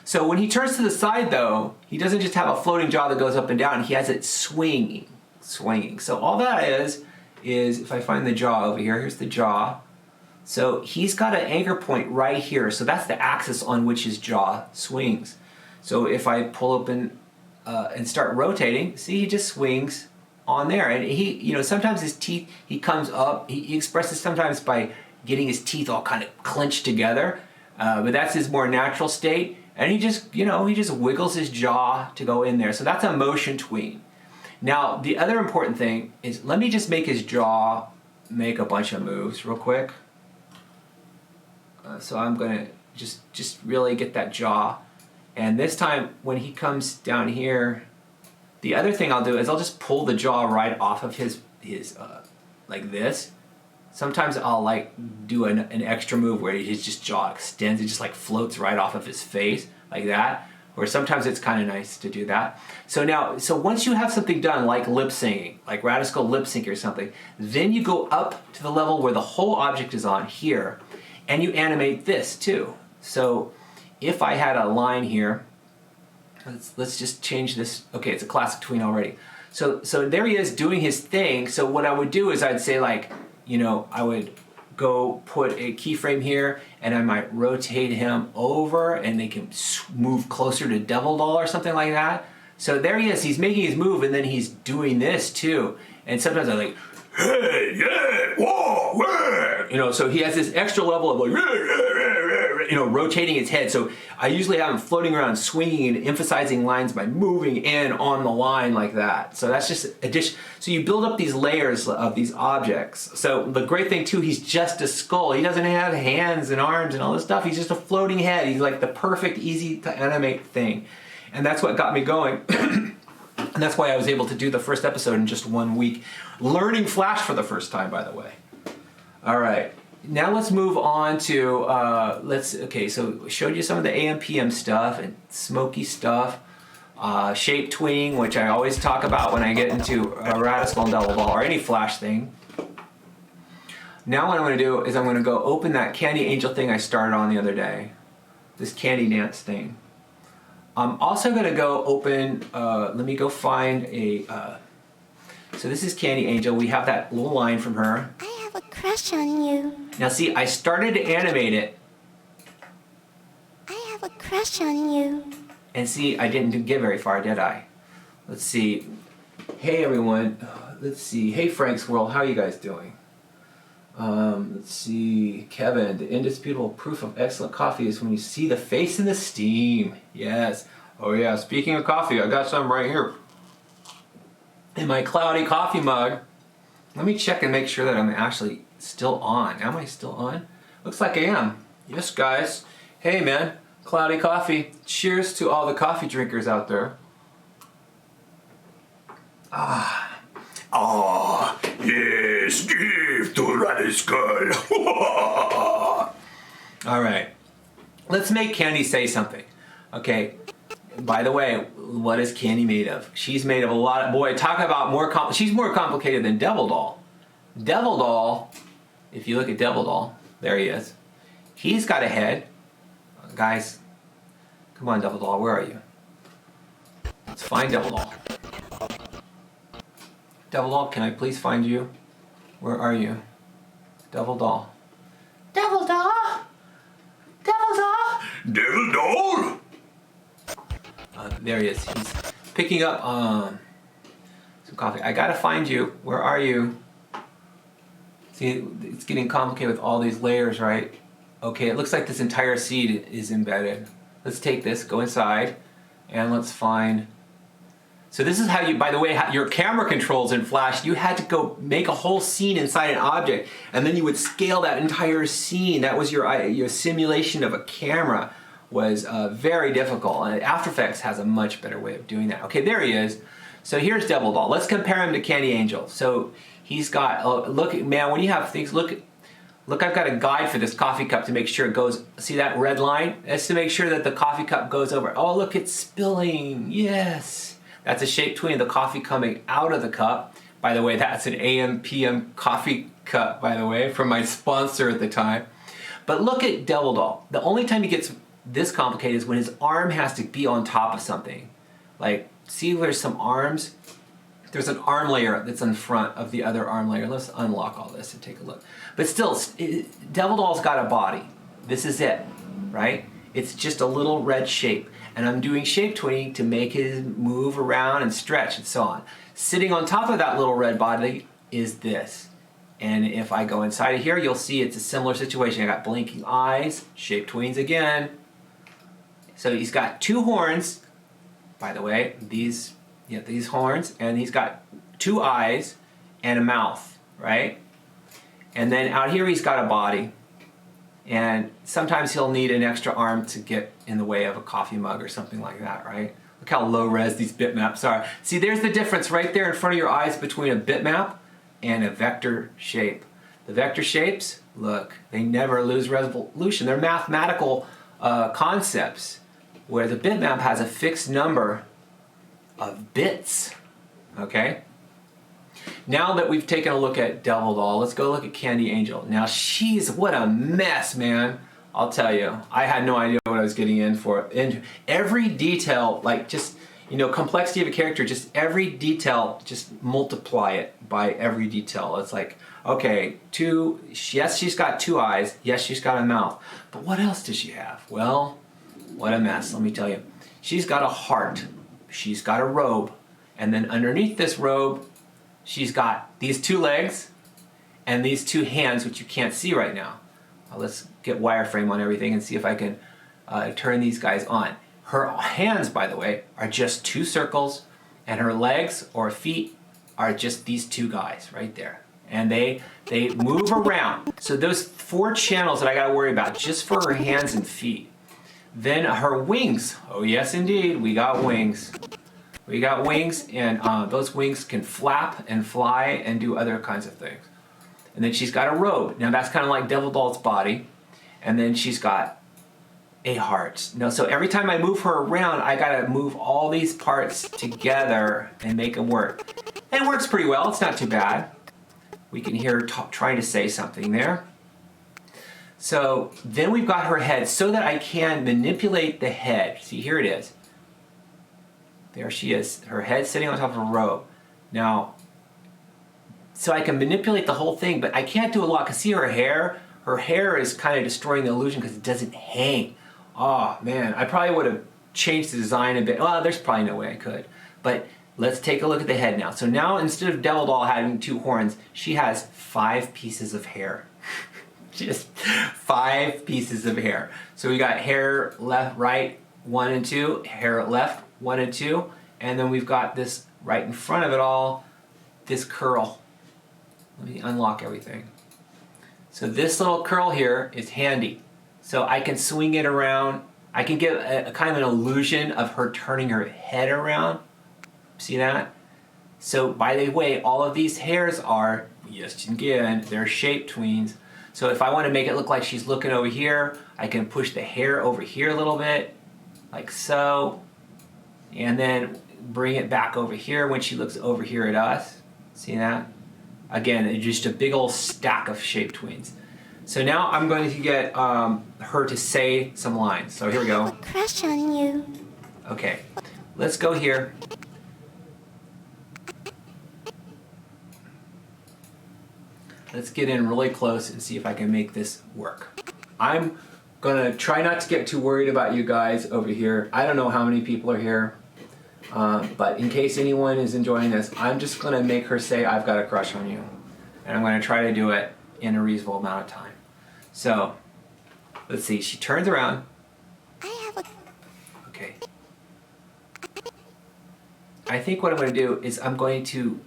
So when he turns to the side, though, he doesn't just have a floating jaw that goes up and down. He has it swinging. So all that is if I find the jaw over here, here's the jaw. So he's got an anchor point right here. So that's the axis on which his jaw swings. So if I pull open and start rotating, see, he just swings on there. And he, sometimes his teeth, he comes up, he expresses sometimes by getting his teeth all kind of clenched together. But that's his more natural state. And he just, he just wiggles his jaw to go in there. So that's a motion tween. Now, the other important thing is, let me just make his jaw make a bunch of moves real quick. So I'm gonna just really get that jaw. And this time when he comes down here, the other thing I'll do is I'll just pull the jaw right off of his like this. Sometimes I'll like do an extra move where his just jaw extends, it just like floats right off of his face like that. Or sometimes it's kind of nice to do that. So once you have something done like lip syncing, like Radiskull lip sync or something, then you go up to the level where the whole object is on here, and you animate this too. So if I had a line here, let's just change this. Okay, it's a classic tween already. So there he is doing his thing. So what I would do is I'd say like, you know, I would go put a keyframe here and I might rotate him over and they can move closer to Devil Doll or something like that. So there he is, he's making his move and then he's doing this too. And sometimes I'm like, hey, yeah, whoa, whoa. You know, so he has this extra level of like, you know, rotating his head. So I usually have him floating around, swinging and emphasizing lines by moving in on the line like that. So that's just addition. So you build up these layers of these objects. So the great thing too, he's just a skull. He doesn't have hands and arms and all this stuff. He's just a floating head. He's like the perfect, easy to animate thing. And that's what got me going. And that's why I was able to do the first episode in just 1 week. Learning Flash for the first time, by the way. All right. Now let's move on to, okay, so showed you some of the AM PM stuff and smoky stuff, shape tweening, which I always talk about when I get into Radiskull Devil Doll or any Flash thing. Now what I'm going to do is I'm going to go open that Candy Angel thing I started on the other day, this Candy Dance thing. I'm also going to go open, let me go find a, so this is Candy Angel. We have that little line from her. I have a crush on you. Now see, I started to animate it. I have a crush on you. And see, I didn't get very far, did I? Let's see. Hey everyone. Let's see. Hey Frank's World, how are you guys doing? Let's see. Kevin, the indisputable proof of excellent coffee is when you see the face in the steam. Yes. Oh yeah, speaking of coffee, I got some right here. In my cloudy coffee mug. Let me check and make sure that I'm actually still on. Am I still on? Looks like I am. Yes, guys. Hey, man. Cloudy coffee. Cheers to all the coffee drinkers out there. Ah. Oh, yes. Give to Radiskull. All right. Let's make Candy say something. Okay. By the way, what is Candy made of? She's made of a lot of, boy, talk about she's more complicated than Devil Doll. Devil Doll, if you look at Devil Doll, there he is. He's got a head. Guys, come on, Devil Doll, where are you? Let's find Devil Doll. Devil Doll, can I please find you? Where are you? Devil Doll. Devil Doll! Devil Doll! Devil Doll! There he is. He's picking up some coffee. I gotta find you. Where are you? See, it's getting complicated with all these layers, right? Okay, it looks like this entire seed is embedded. Let's take this, go inside, and let's find. So this is how you, by the way, your camera controls in Flash, you had to go make a whole scene inside an object, and then you would scale that entire scene. That was your simulation of a camera. Was very difficult, and After Effects has a much better way of doing that. Okay, there he is. So here's Devil Doll. Let's compare him to Candy Angel. So he's got, look, man, when you have things, look, I've got a guide for this coffee cup to make sure it goes, see that red line? That's to make sure that the coffee cup goes over. Oh, look, it's spilling, yes. That's a shape tween of the coffee coming out of the cup. By the way, that's an AM PM coffee cup, by the way, from my sponsor at the time. But look at Devil Doll. The only time he gets this complicated is when his arm has to be on top of something. Like, see there's some arms? There's an arm layer that's in front of the other arm layer. Let's unlock all this and take a look. But still, Devil Doll's got a body. This is it, right? It's just a little red shape. And I'm doing shape tweening to make it move around and stretch and so on. Sitting on top of that little red body is this. And if I go inside of here, you'll see it's a similar situation. I got blinking eyes, shape tweens again. So he's got two horns, by the way, these horns, and he's got two eyes and a mouth, right? And then out here he's got a body. And sometimes he'll need an extra arm to get in the way of a coffee mug or something like that, right? Look how low res these bitmaps are. See, there's the difference right there in front of your eyes between a bitmap and a vector shape. The vector shapes, look, they never lose resolution. They're mathematical concepts where the bitmap has a fixed number of bits, okay? Now that we've taken a look at Devil Doll, let's go look at Candy Angel. Now what a mess, man. I'll tell you, I had no idea what I was getting in for. And every detail, like just, you know, complexity of a character, just every detail, just multiply it by every detail. It's like, okay, yes, she's got 2 eyes. Yes, she's got a mouth. But what else does she have? Well, what a mess, let me tell you. She's got a heart. She's got a robe. And then underneath this robe, she's got these 2 legs and these 2 hands, which you can't see right now. Let's get wireframe on everything and see if I can turn these guys on. Her hands, by the way, are just 2 circles, and her legs or feet are just these 2 guys right there. And they move around. So those 4 channels that I gotta worry about just for her hands and feet. Then her wings. Oh yes, indeed, we got wings. We got wings, and those wings can flap and fly and do other kinds of things. And then she's got a robe. Now that's kind of like Devil Doll's body. And then she's got a heart. Now, so every time I move her around, I gotta move all these parts together and make them work. And it works pretty well, it's not too bad. We can hear her trying to say something there. So then we've got her head so that I can manipulate the head. See, here it is. There she is, her head sitting on top of a robe. Now, so I can manipulate the whole thing, but I can't do a lot because see her hair? Her hair is kind of destroying the illusion because it doesn't hang. Oh man, I probably would have changed the design a bit. Well, there's probably no way I could. But let's take a look at the head now. So now instead of Devil Doll having 2 horns, she has 5 pieces of hair. Just 5 pieces of hair. So we got hair left, right, 1 and 2, hair left, 1 and 2, and then we've got this right in front of it all, this curl. Let me unlock everything. So this little curl here is handy. So I can swing it around. I can get a kind of an illusion of her turning her head around. See that? So by the way, all of these hairs are, yes again, they're shape tweens. So if I want to make it look like she's looking over here, I can push the hair over here a little bit, like so, and then bring it back over here when she looks over here at us. See that? Again, it's just a big old stack of shape tweens. So now I'm going to get her to say some lines. So here we go. I have a crush on you. Okay, let's go here. Let's get in really close and see if I can make this work. I'm gonna try not to get too worried about you guys over here. I don't know how many people are here, but in case anyone is enjoying this, I'm just gonna make her say I've got a crush on you. And I'm gonna try to do it in a reasonable amount of time. So, let's see, she turns around. I have a... Okay. I think what I'm gonna do is I'm going to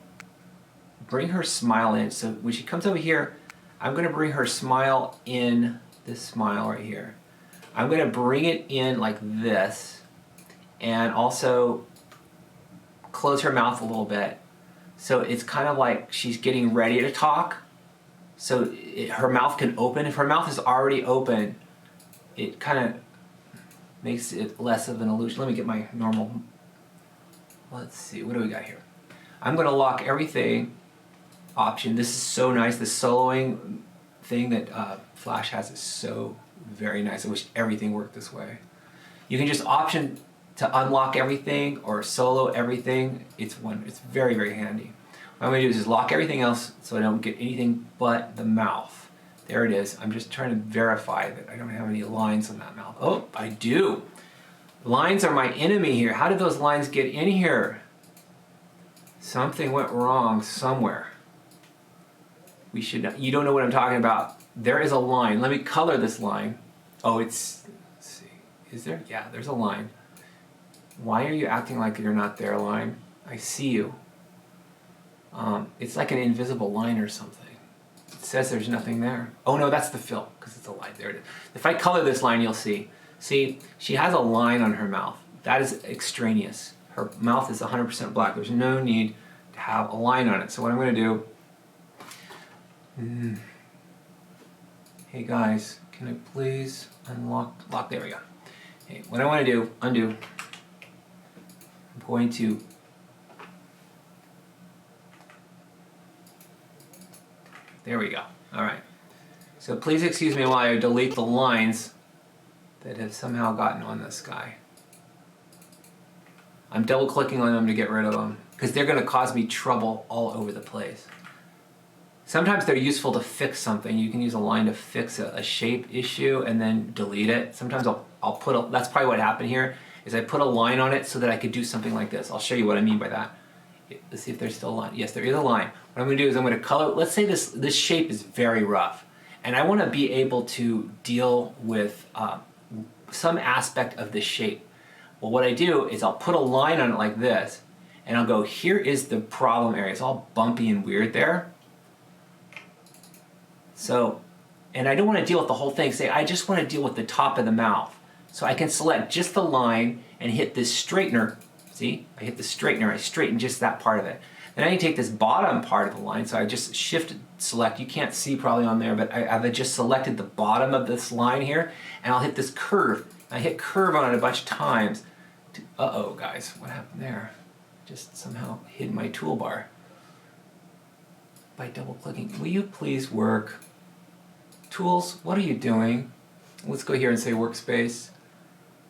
bring her smile in. So when she comes over here, I'm gonna bring her smile in, this smile right here. I'm gonna bring it in like this, and also close her mouth a little bit. So it's kind of like she's getting ready to talk. So her mouth can open. If her mouth is already open, it kind of makes it less of an illusion. Let me get my normal, let's see, what do we got here? I'm gonna lock everything. Option. This is so nice. The soloing thing that Flash has is so very nice. I wish everything worked this way. You can just option to unlock everything or solo everything. It's very, very handy. What I'm going to do is just lock everything else so I don't get anything but the mouth. There it is. I'm just trying to verify that I don't have any lines on that mouth. Oh, I do. Lines are my enemy here. How did those lines get in here? Something went wrong somewhere. We should, you don't know what I'm talking about. There is a line. Let me color this line. Oh, it's, let's see. Is there? Yeah, there's a line. Why are you acting like you're not there, line? I see you. It's like an invisible line or something. Let's says there's nothing there. Oh no, that's the fill, because it's a line. There it is. If I color this line, you'll see. See, she has a line on her mouth. That is extraneous. Her mouth is 100% black. There's no need to have a line on it. So what I'm going to do... Hey guys, can I please lock, there we go. Okay, what I want to do, undo, I'm going to there we go. All right. So please excuse me while I delete the lines that have somehow gotten on this guy. I'm double clicking on them to get rid of them because they're going to cause me trouble all over the place. Sometimes they're useful to fix something. You can use a line to fix a shape issue and then delete it. Sometimes I'll put a, that's probably what happened here, is I put a line on it so that I could do something like this. I'll show you what I mean by that. Let's see if there's still a line. Yes, there is a line. What I'm going to do is I'm going to color, let's say this shape is very rough, and I want to be able to deal with some aspect of this shape. Well, what I do is I'll put a line on it like this, and I'll go, here is the problem area. It's all bumpy and weird there. So, and I don't want to deal with the whole thing. Say, I just want to deal with the top of the mouth. So I can select just the line and hit this straightener. See, I hit the straightener, I straighten just that part of it. Then I can take this bottom part of the line, so I just shift select, you can't see probably on there, but I've just selected the bottom of this line here, and I'll hit this curve. I hit curve on it a bunch of times. Uh-oh, guys, what happened there? Just somehow hid my toolbar. By double clicking, will you please work? Tools, what are you doing? Let's go here and say workspace.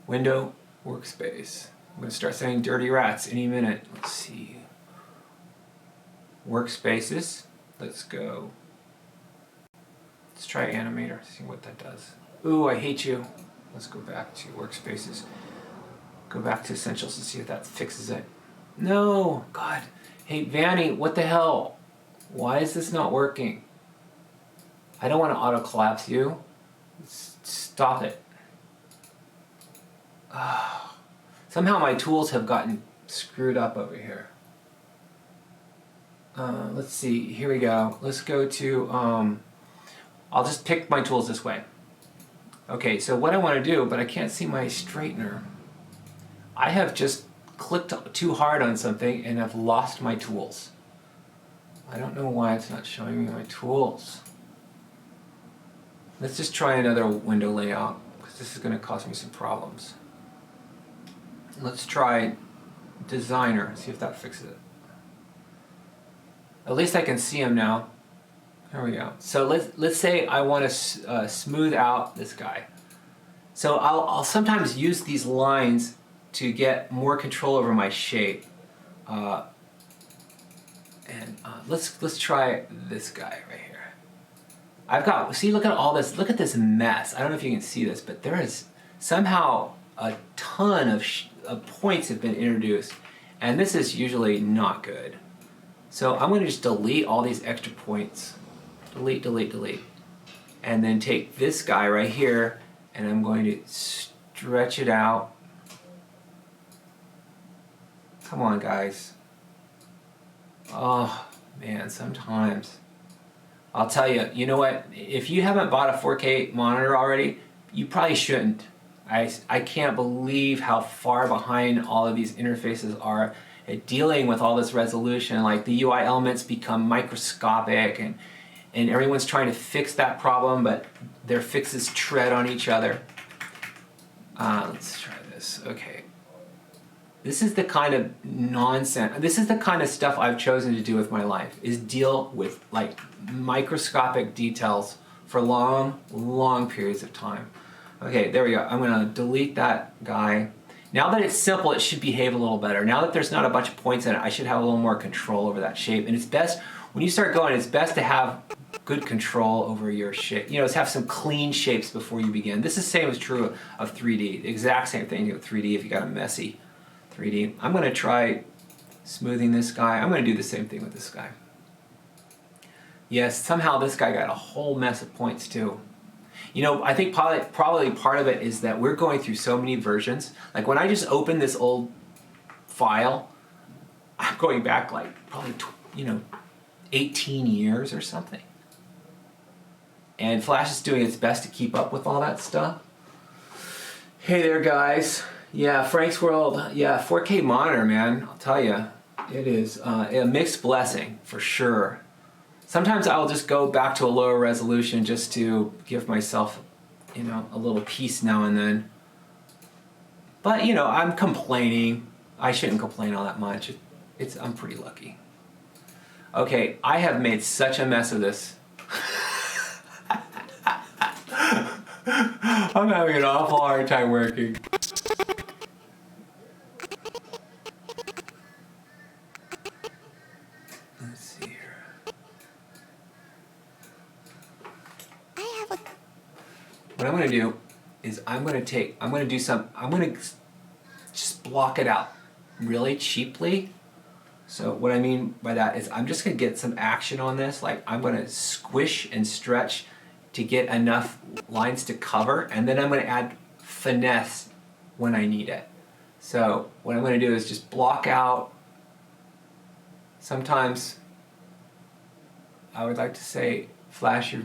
Window, workspace. I'm going to start saying dirty rats any minute. Let's see. Workspaces. Let's go. Let's try Animator, see what that does. Ooh, I hate you. Let's go back to workspaces. Go back to essentials and see if that fixes it. No, God. Hey, Vanny, what the hell? Why is this not working? I don't want to auto collapse you. Stop it. Somehow my tools have gotten screwed up over here. Let's see, here we go. Let's go to, I'll just pick my tools this way. Okay, so what I want to do, but I can't see my straightener. I have just clicked too hard on something and I've lost my tools. I don't know why it's not showing me my tools. Let's just try another window layout, because this is going to cause me some problems. Let's try designer, see if that fixes it. At least I can see him now. There we go. So let's say I want to smooth out this guy. So I'll sometimes use these lines to get more control over my shape. Let's try this guy right here. I've got, see, look at all this, look at this mess. I don't know if you can see this, but there is somehow a ton of points have been introduced, and this is usually not good. So I'm going to just delete all these extra points. Delete, delete, delete. And then take this guy right here, and I'm going to stretch it out. Come on, guys. Oh, man, sometimes. I'll tell you, you know what? If you haven't bought a 4K monitor already, you probably shouldn't. I can't believe how far behind all of these interfaces are at dealing with all this resolution. Like the UI elements become microscopic, and everyone's trying to fix that problem, but their fixes tread on each other. Let's try this. Okay. This is the kind of nonsense, this is the kind of stuff I've chosen to do with my life, is deal with like microscopic details for long, long periods of time. Okay, there we go. I'm gonna delete that guy. Now that it's simple, it should behave a little better. Now that there's not a bunch of points in it, I should have a little more control over that shape. And it's best, when you start going, it's best to have good control over your shape. You know, have some clean shapes before you begin. This is the same as true of 3D. The exact same thing with 3D if you got a messy 3D. I'm going to try smoothing this guy. I'm going to do the same thing with this guy. Yes, somehow this guy got a whole mess of points too. You know, I think probably part of it is that we're going through so many versions. Like when I just open this old file, I'm going back like probably 18 years or something. And Flash is doing its best to keep up with all that stuff. Hey there, guys. Yeah, Frank's World. Yeah, 4K monitor, man. I'll tell you, it is a mixed blessing for sure. Sometimes I'll just go back to a lower resolution just to give myself, you know, a little peace now and then. But you know, I'm complaining. I shouldn't complain all that much. I'm pretty lucky. Okay, I have made such a mess of this. I'm having an awful hard time working. Let's see here. What I'm going to do is I'm going to just block it out really cheaply. So what I mean by that is I'm just going to get some action on this. Like I'm going to squish and stretch to get enough lines to cover, and then I'm going to add finesse when I need it. So what I'm going to do is just block out. Sometimes I would like to say, Flash, you're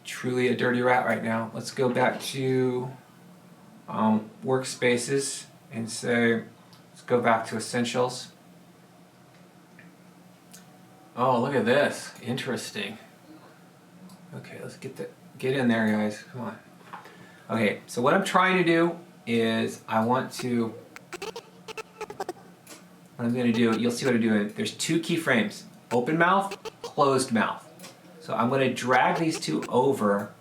truly a dirty rat right now. Let's go back to workspaces and say, let's go back to essentials. Oh, look at this. Interesting. Okay, let's get in there, guys. Come on. Okay, so what I'm trying to do is what I'm going to do, you'll see what I'm doing. There's two keyframes, open mouth, closed mouth. So I'm going to drag these two over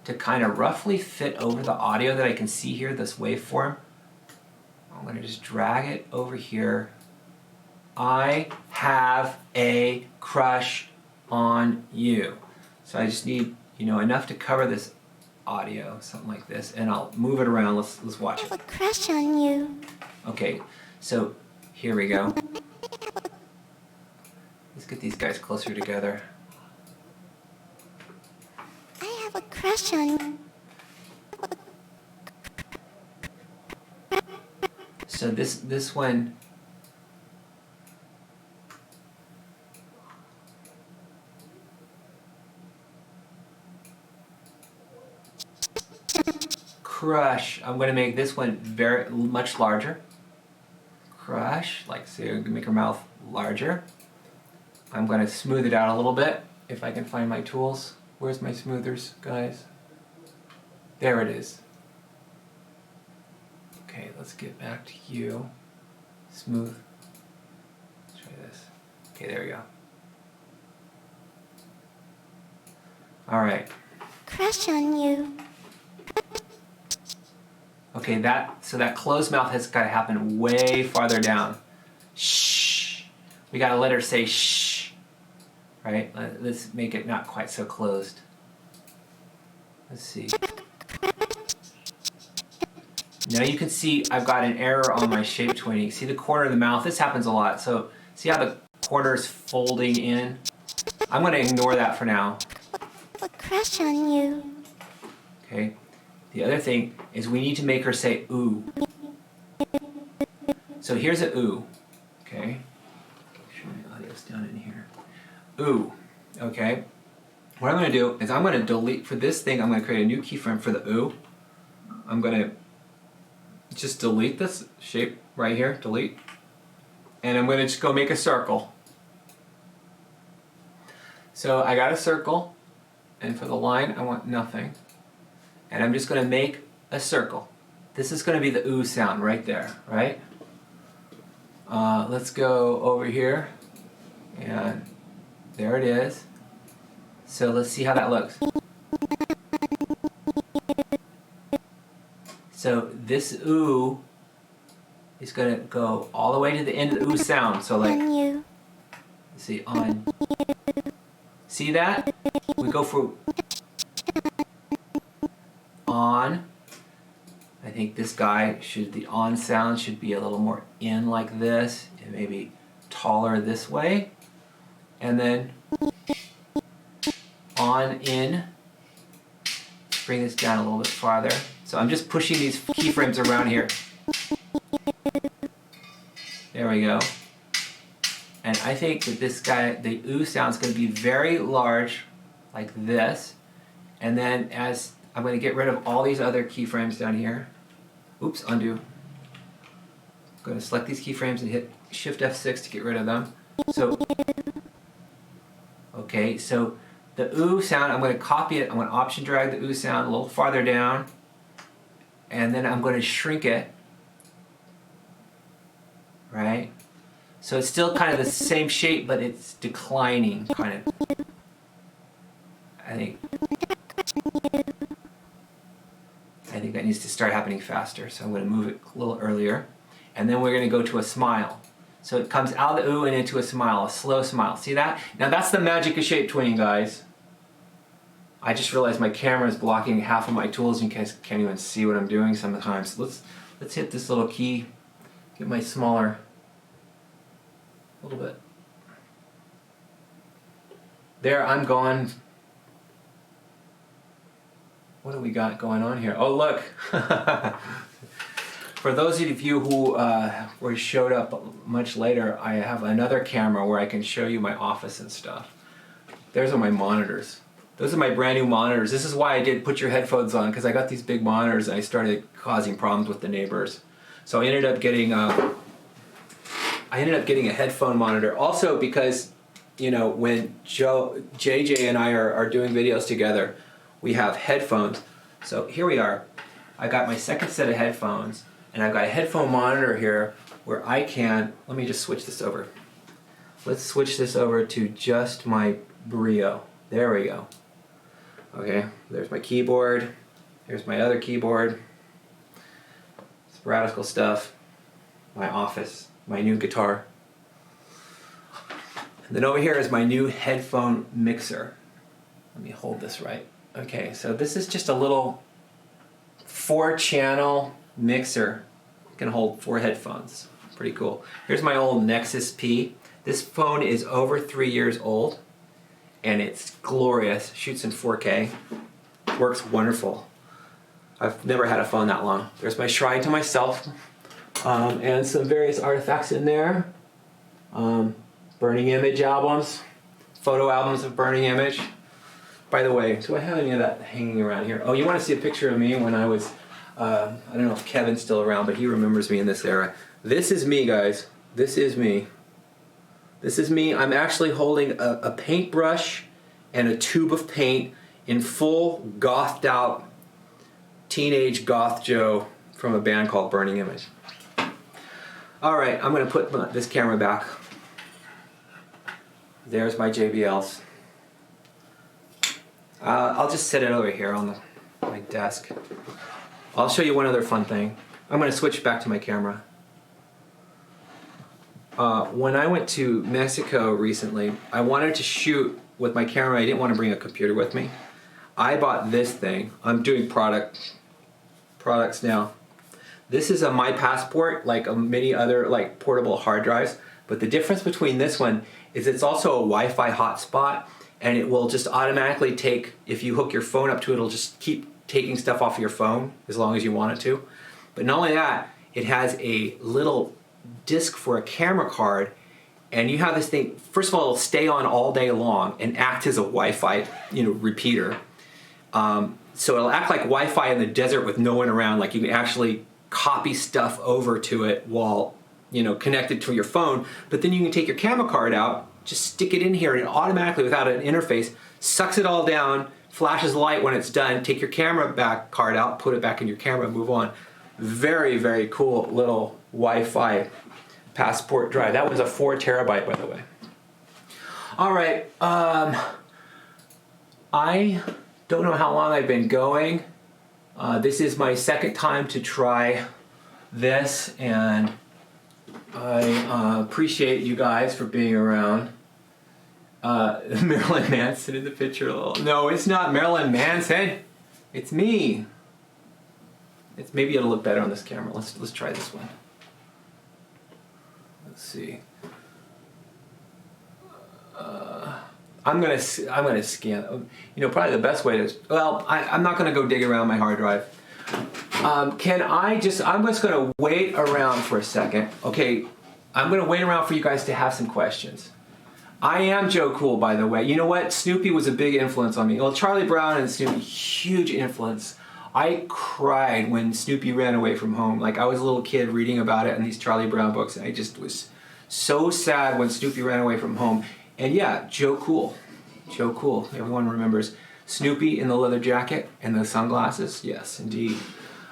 to kind of roughly fit over the audio that I can see here, this waveform. I'm going to just drag it over here. I have a crush on you. So I just need, you know, enough to cover this audio, something like this, and I'll move it around. Let's watch it. I have a crush on you. Okay, so here we go. Let's get these guys closer together. I have a crush on you. So this one, crush. I'm going to make this one very much larger. Crush, like so, you can make her mouth larger. I'm going to smooth it out a little bit if I can find my tools. Where's my smoothers, guys? There it is. Okay, let's get back to you. Smooth. Let's try this. Okay, there we go. All right. Crush on you. Okay, so that closed mouth has got to happen way farther down. Shh. We got to let her say shh. Right? Let's make it not quite so closed. Let's see. Now you can see I've got an error on my shape twinning. See the corner of the mouth? This happens a lot. So see how the corner is folding in? I'm going to ignore that for now. I have a crush on you. Okay. The other thing is we need to make her say ooh. So here's a ooh. Okay. Make sure my audio's down in here. Ooh. Okay. What I'm going to do is I'm going to delete, for this thing, I'm going to create a new keyframe for the ooh. I'm going to just delete this shape right here, delete. And I'm going to just go make a circle. So I got a circle, and for the line I want nothing. And I'm just going to make a circle. This is going to be the ooh sound right there, right? Let's go over here, and there it is. So let's see how that looks. So this ooh is going to go all the way to the end of the ooh sound. So like, On you. let's see, on. See that? We go for on. I think this guy the on sound should be a little more in like this, and maybe taller this way. And then on in. Bring this down a little bit farther. So I'm just pushing these keyframes around here. There we go. And I think that this guy, the ooh sound is going to be very large, like this. And then as I'm going to get rid of all these other keyframes down here. Oops, undo. I'm going to select these keyframes and hit Shift F6 to get rid of them. So, okay, so the ooh sound, I'm going to copy it. I'm going to option drag the ooh sound a little farther down. And then I'm going to shrink it. Right? So it's still kind of the same shape, but it's declining, kind of. I think that needs to start happening faster. So I'm going to move it a little earlier. And then we're going to go to a smile. So it comes out of the ooh and into a smile, a slow smile. See that? Now that's the magic of shape tweening, guys. I just realized my camera is blocking half of my tools and you guys can't even see what I'm doing sometimes. Let's hit this little key, get my smaller, a little bit. There, I'm gone. What do we got going on here? Oh, look. For those of you who showed up much later, I have another camera where I can show you my office and stuff. There's my monitors. Those are my brand new monitors. This is why I did put your headphones on, because I got these big monitors and I started causing problems with the neighbors. So I ended up getting a headphone monitor. Also because, you know, when JJ and I are doing videos together, we have headphones. So here we are. I got my second set of headphones, and I've got a headphone monitor here where I can, let me just switch this over. Let's switch this over to just my Brio. There we go. Okay, there's my keyboard. Here's my other keyboard. It's Radiskull stuff. My office, my new guitar. And then over here is my new headphone mixer. Let me hold this right. Okay, so this is just a little 4-channel mixer. It can hold 4 headphones. Pretty cool. Here's my old Nexus P. This phone is over 3 years old, and it's glorious. Shoots in 4K. Works wonderful. I've never had a phone that long. There's my shrine to myself, and some various artifacts in there. Burning Image albums, photo albums of Burning Image. By the way, do I have any of that hanging around here? Oh, you want to see a picture of me when I was, I don't know if Kevin's still around, but he remembers me in this era. This is me, guys. This is me. This is me. I'm actually holding a paintbrush and a tube of paint in full gothed out teenage goth Joe from a band called Burning Image. All right, I'm going to put this camera back. There's my JBLs. I'll just set it over here on my desk. I'll show you one other fun thing. I'm going to switch back to my camera. When I went to Mexico recently, I wanted to shoot with my camera. I didn't want to bring a computer with me. I bought this thing. I'm doing products now. This is My Passport, like many other like portable hard drives. But the difference between this one is it's also a Wi-Fi hotspot, and it will just automatically take, if you hook your phone up to it, it'll just keep taking stuff off of your phone as long as you want it to. But not only that, it has a little disc for a camera card, and you have this thing, first of all, it'll stay on all day long and act as a Wi-Fi, repeater. So it'll act like Wi-Fi in the desert with no one around, like you can actually copy stuff over to it while, connected to your phone. But then you can take your camera card out, just stick it in here, and it automatically, without an interface, sucks it all down, flashes light when it's done, take your camera card out, put it back in your camera, move on. Very, very cool little Wi-Fi passport drive. That was a 4 terabyte, by the way. All right, I don't know how long I've been going. This is my second time to try this, and I appreciate you guys for being around. Marilyn Manson in the picture. No, it's not Marilyn Manson. It's me. Maybe it'll look better on this camera. Let's try this one. Let's see. I'm gonna scan. Probably the best way to. Well, I'm not gonna go dig around my hard drive. I'm just gonna wait around for a second. Okay, I'm gonna wait around for you guys to have some questions. I am Joe Cool, by the way. You know what? Snoopy was a big influence on me. Well, Charlie Brown and Snoopy, huge influence. I cried when Snoopy ran away from home. Like, I was a little kid reading about it in these Charlie Brown books, and I just was so sad when Snoopy ran away from home. And yeah, Joe Cool. Joe Cool. Everyone remembers Snoopy in the leather jacket and the sunglasses? Yes, indeed.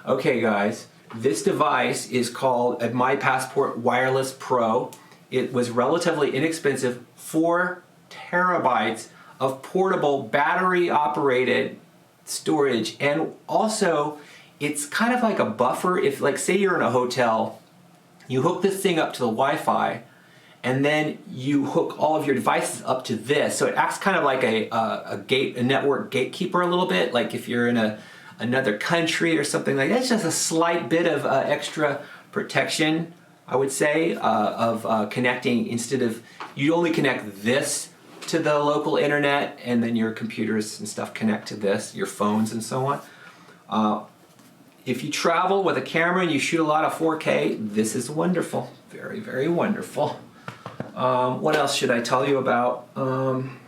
Okay, guys. This device is called a My Passport Wireless Pro. It was relatively inexpensive, 4 terabytes of portable battery-operated storage, and also it's kind of like a buffer. If, like, say you're in a hotel, you hook this thing up to the Wi-Fi, and then you hook all of your devices up to this, so it acts kind of like a network gatekeeper a little bit. Like if you're in another country or something like that, it's just a slight bit of extra protection, I would say, of connecting. Instead of, you only connect this to the local internet, and then your computers and stuff connect to this, your phones and so on. If you travel with a camera and you shoot a lot of 4K, this is wonderful. Very, very wonderful. What else should I tell you about? I'm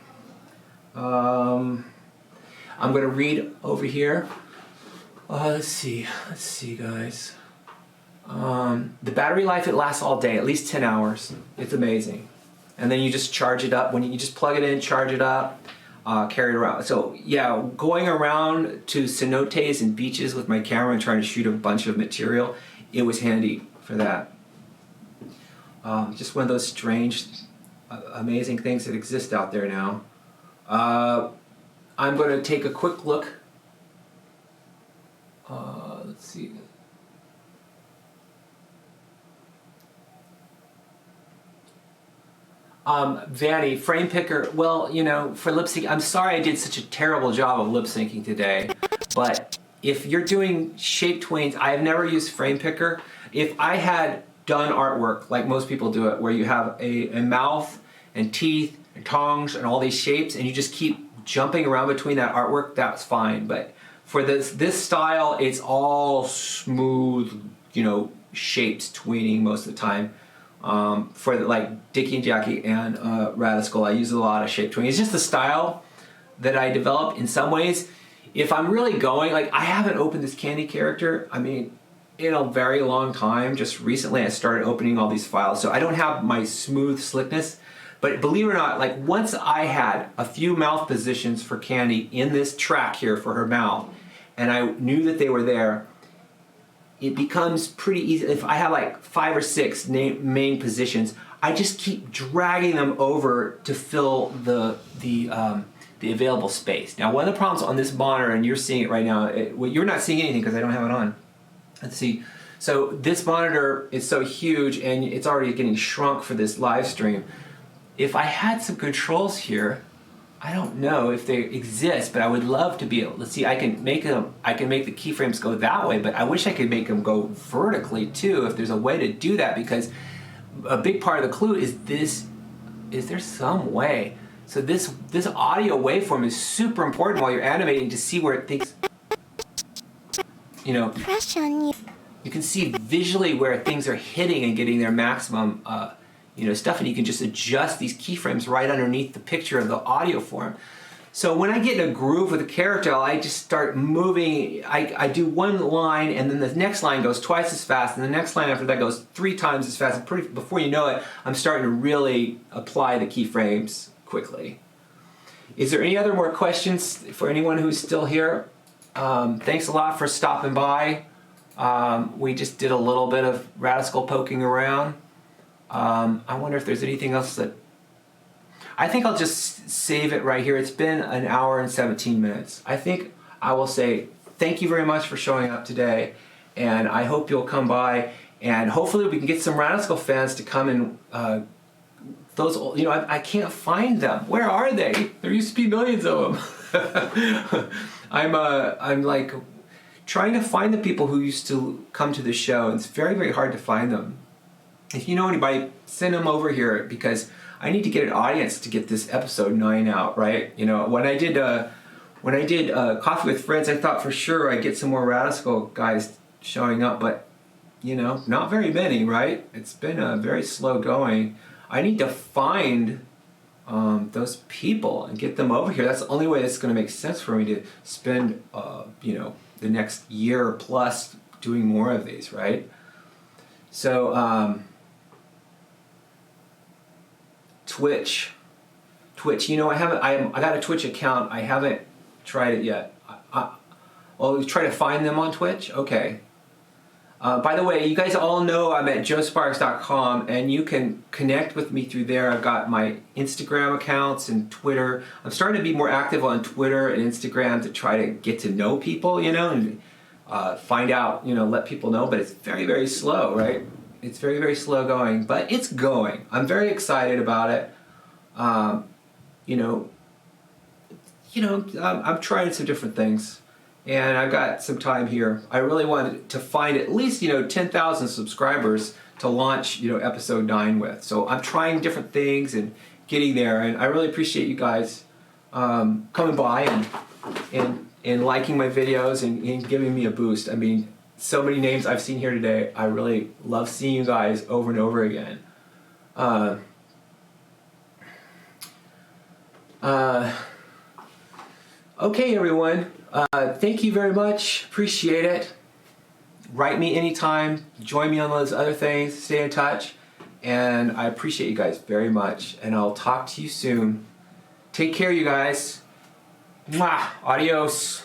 going to read over here. Let's see, guys. The battery life, it lasts all day, at least 10 hours. It's amazing. And then you just charge it up. When you just plug it in, charge it up, carry it around. So yeah, going around to cenotes and beaches with my camera and trying to shoot a bunch of material, it was handy for that. Just one of those strange, amazing things that exist out there now. I'm going to take a quick look. Let's see. Vanny, frame picker, well, you know, for lip sync, I'm sorry I did such a terrible job of lip syncing today, but if you're doing shape tweens, I have never used frame picker. If I had done artwork like most people do it, where you have a mouth and teeth and tongues and all these shapes, and you just keep jumping around between that artwork, that's fine. But for this style, it's all smooth, you know, shapes tweening most of the time. For like Dickie and Jackie and Radiskull, I use a lot of shape tweening. It's just the style that I developed in some ways. If I'm really going, like, I haven't opened this Candy character, I mean, in a very long time. Just recently I started opening all these files, so I don't have my smooth slickness. But believe it or not, like, once I had a few mouth positions for Candy in this track here for her mouth, and I knew that they were there, it becomes pretty easy. If I have like 5 or 6 main positions, I just keep dragging them over to fill the available space. Now, one of the problems on this monitor, and you're seeing it right now, well, you're not seeing anything because I don't have it on. Let's see. So this monitor is so huge, and it's already getting shrunk for this live stream. If I had some controls here, I don't know if they exist, but I would love to be able to see. I can make the keyframes go that way, but I wish I could make them go vertically too, if there's a way to do that, because a big part of the clue is this. Is there some way? So this audio waveform is super important while you're animating, to see where things, you know, Crush on you. you can see visually where things are hitting and getting their maximum stuff, and you can just adjust these keyframes right underneath the picture of the audio form. So when I get in a groove with a character, I just start moving. I do one line, and then the next line goes twice as fast, and the next line after that goes 3 times as fast. And before you know it, I'm starting to really apply the keyframes quickly. Is there any other more questions for anyone who's still here? Thanks a lot for stopping by. We just did a little bit of Radiskull poking around. I wonder if there's anything else that... I think I'll just save it right here. It's been an hour and 17 minutes. I think I will say thank you very much for showing up today, and I hope you'll come by, and hopefully we can get some Radiskull fans to come and I can't find them. Where are they? There used to be millions of them. I'm like trying to find the people who used to come to the show, and it's very, very hard to find them. If you know anybody, send them over here, because I need to get an audience to get this episode 9 out, right? You know, when I did Coffee with Friends, I thought for sure I'd get some more Radiskull guys showing up, but you know, not very many, right? It's been very slow going. I need to find those people and get them over here. That's the only way it's going to make sense for me to spend, you know, the next year plus doing more of these, right? So, Twitch, you know, I got a Twitch account. I haven't tried it yet. Well, try to find them on Twitch? Okay. By the way, you guys all know I'm at joesparks.com, and you can connect with me through there. I've got my Instagram accounts and Twitter. I'm starting to be more active on Twitter and Instagram to try to get to know people, you know, and find out, you know, let people know. But it's very, very slow, right? It's very, very slow going, but it's going. I'm very excited about it. You know, I'm trying some different things. And I've got some time here. I really wanted to find at least, you know, 10,000 subscribers to launch, you know, episode 9 with. So I'm trying different things and getting there. And I really appreciate you guys coming by and liking my videos and giving me a boost. I mean, so many names I've seen here today. I really love seeing you guys over and over again. Okay, everyone. Thank you very much. Appreciate it. Write me anytime. Join me on those other things. Stay in touch. And I appreciate you guys very much. And I'll talk to you soon. Take care, you guys. Mwah. Adios.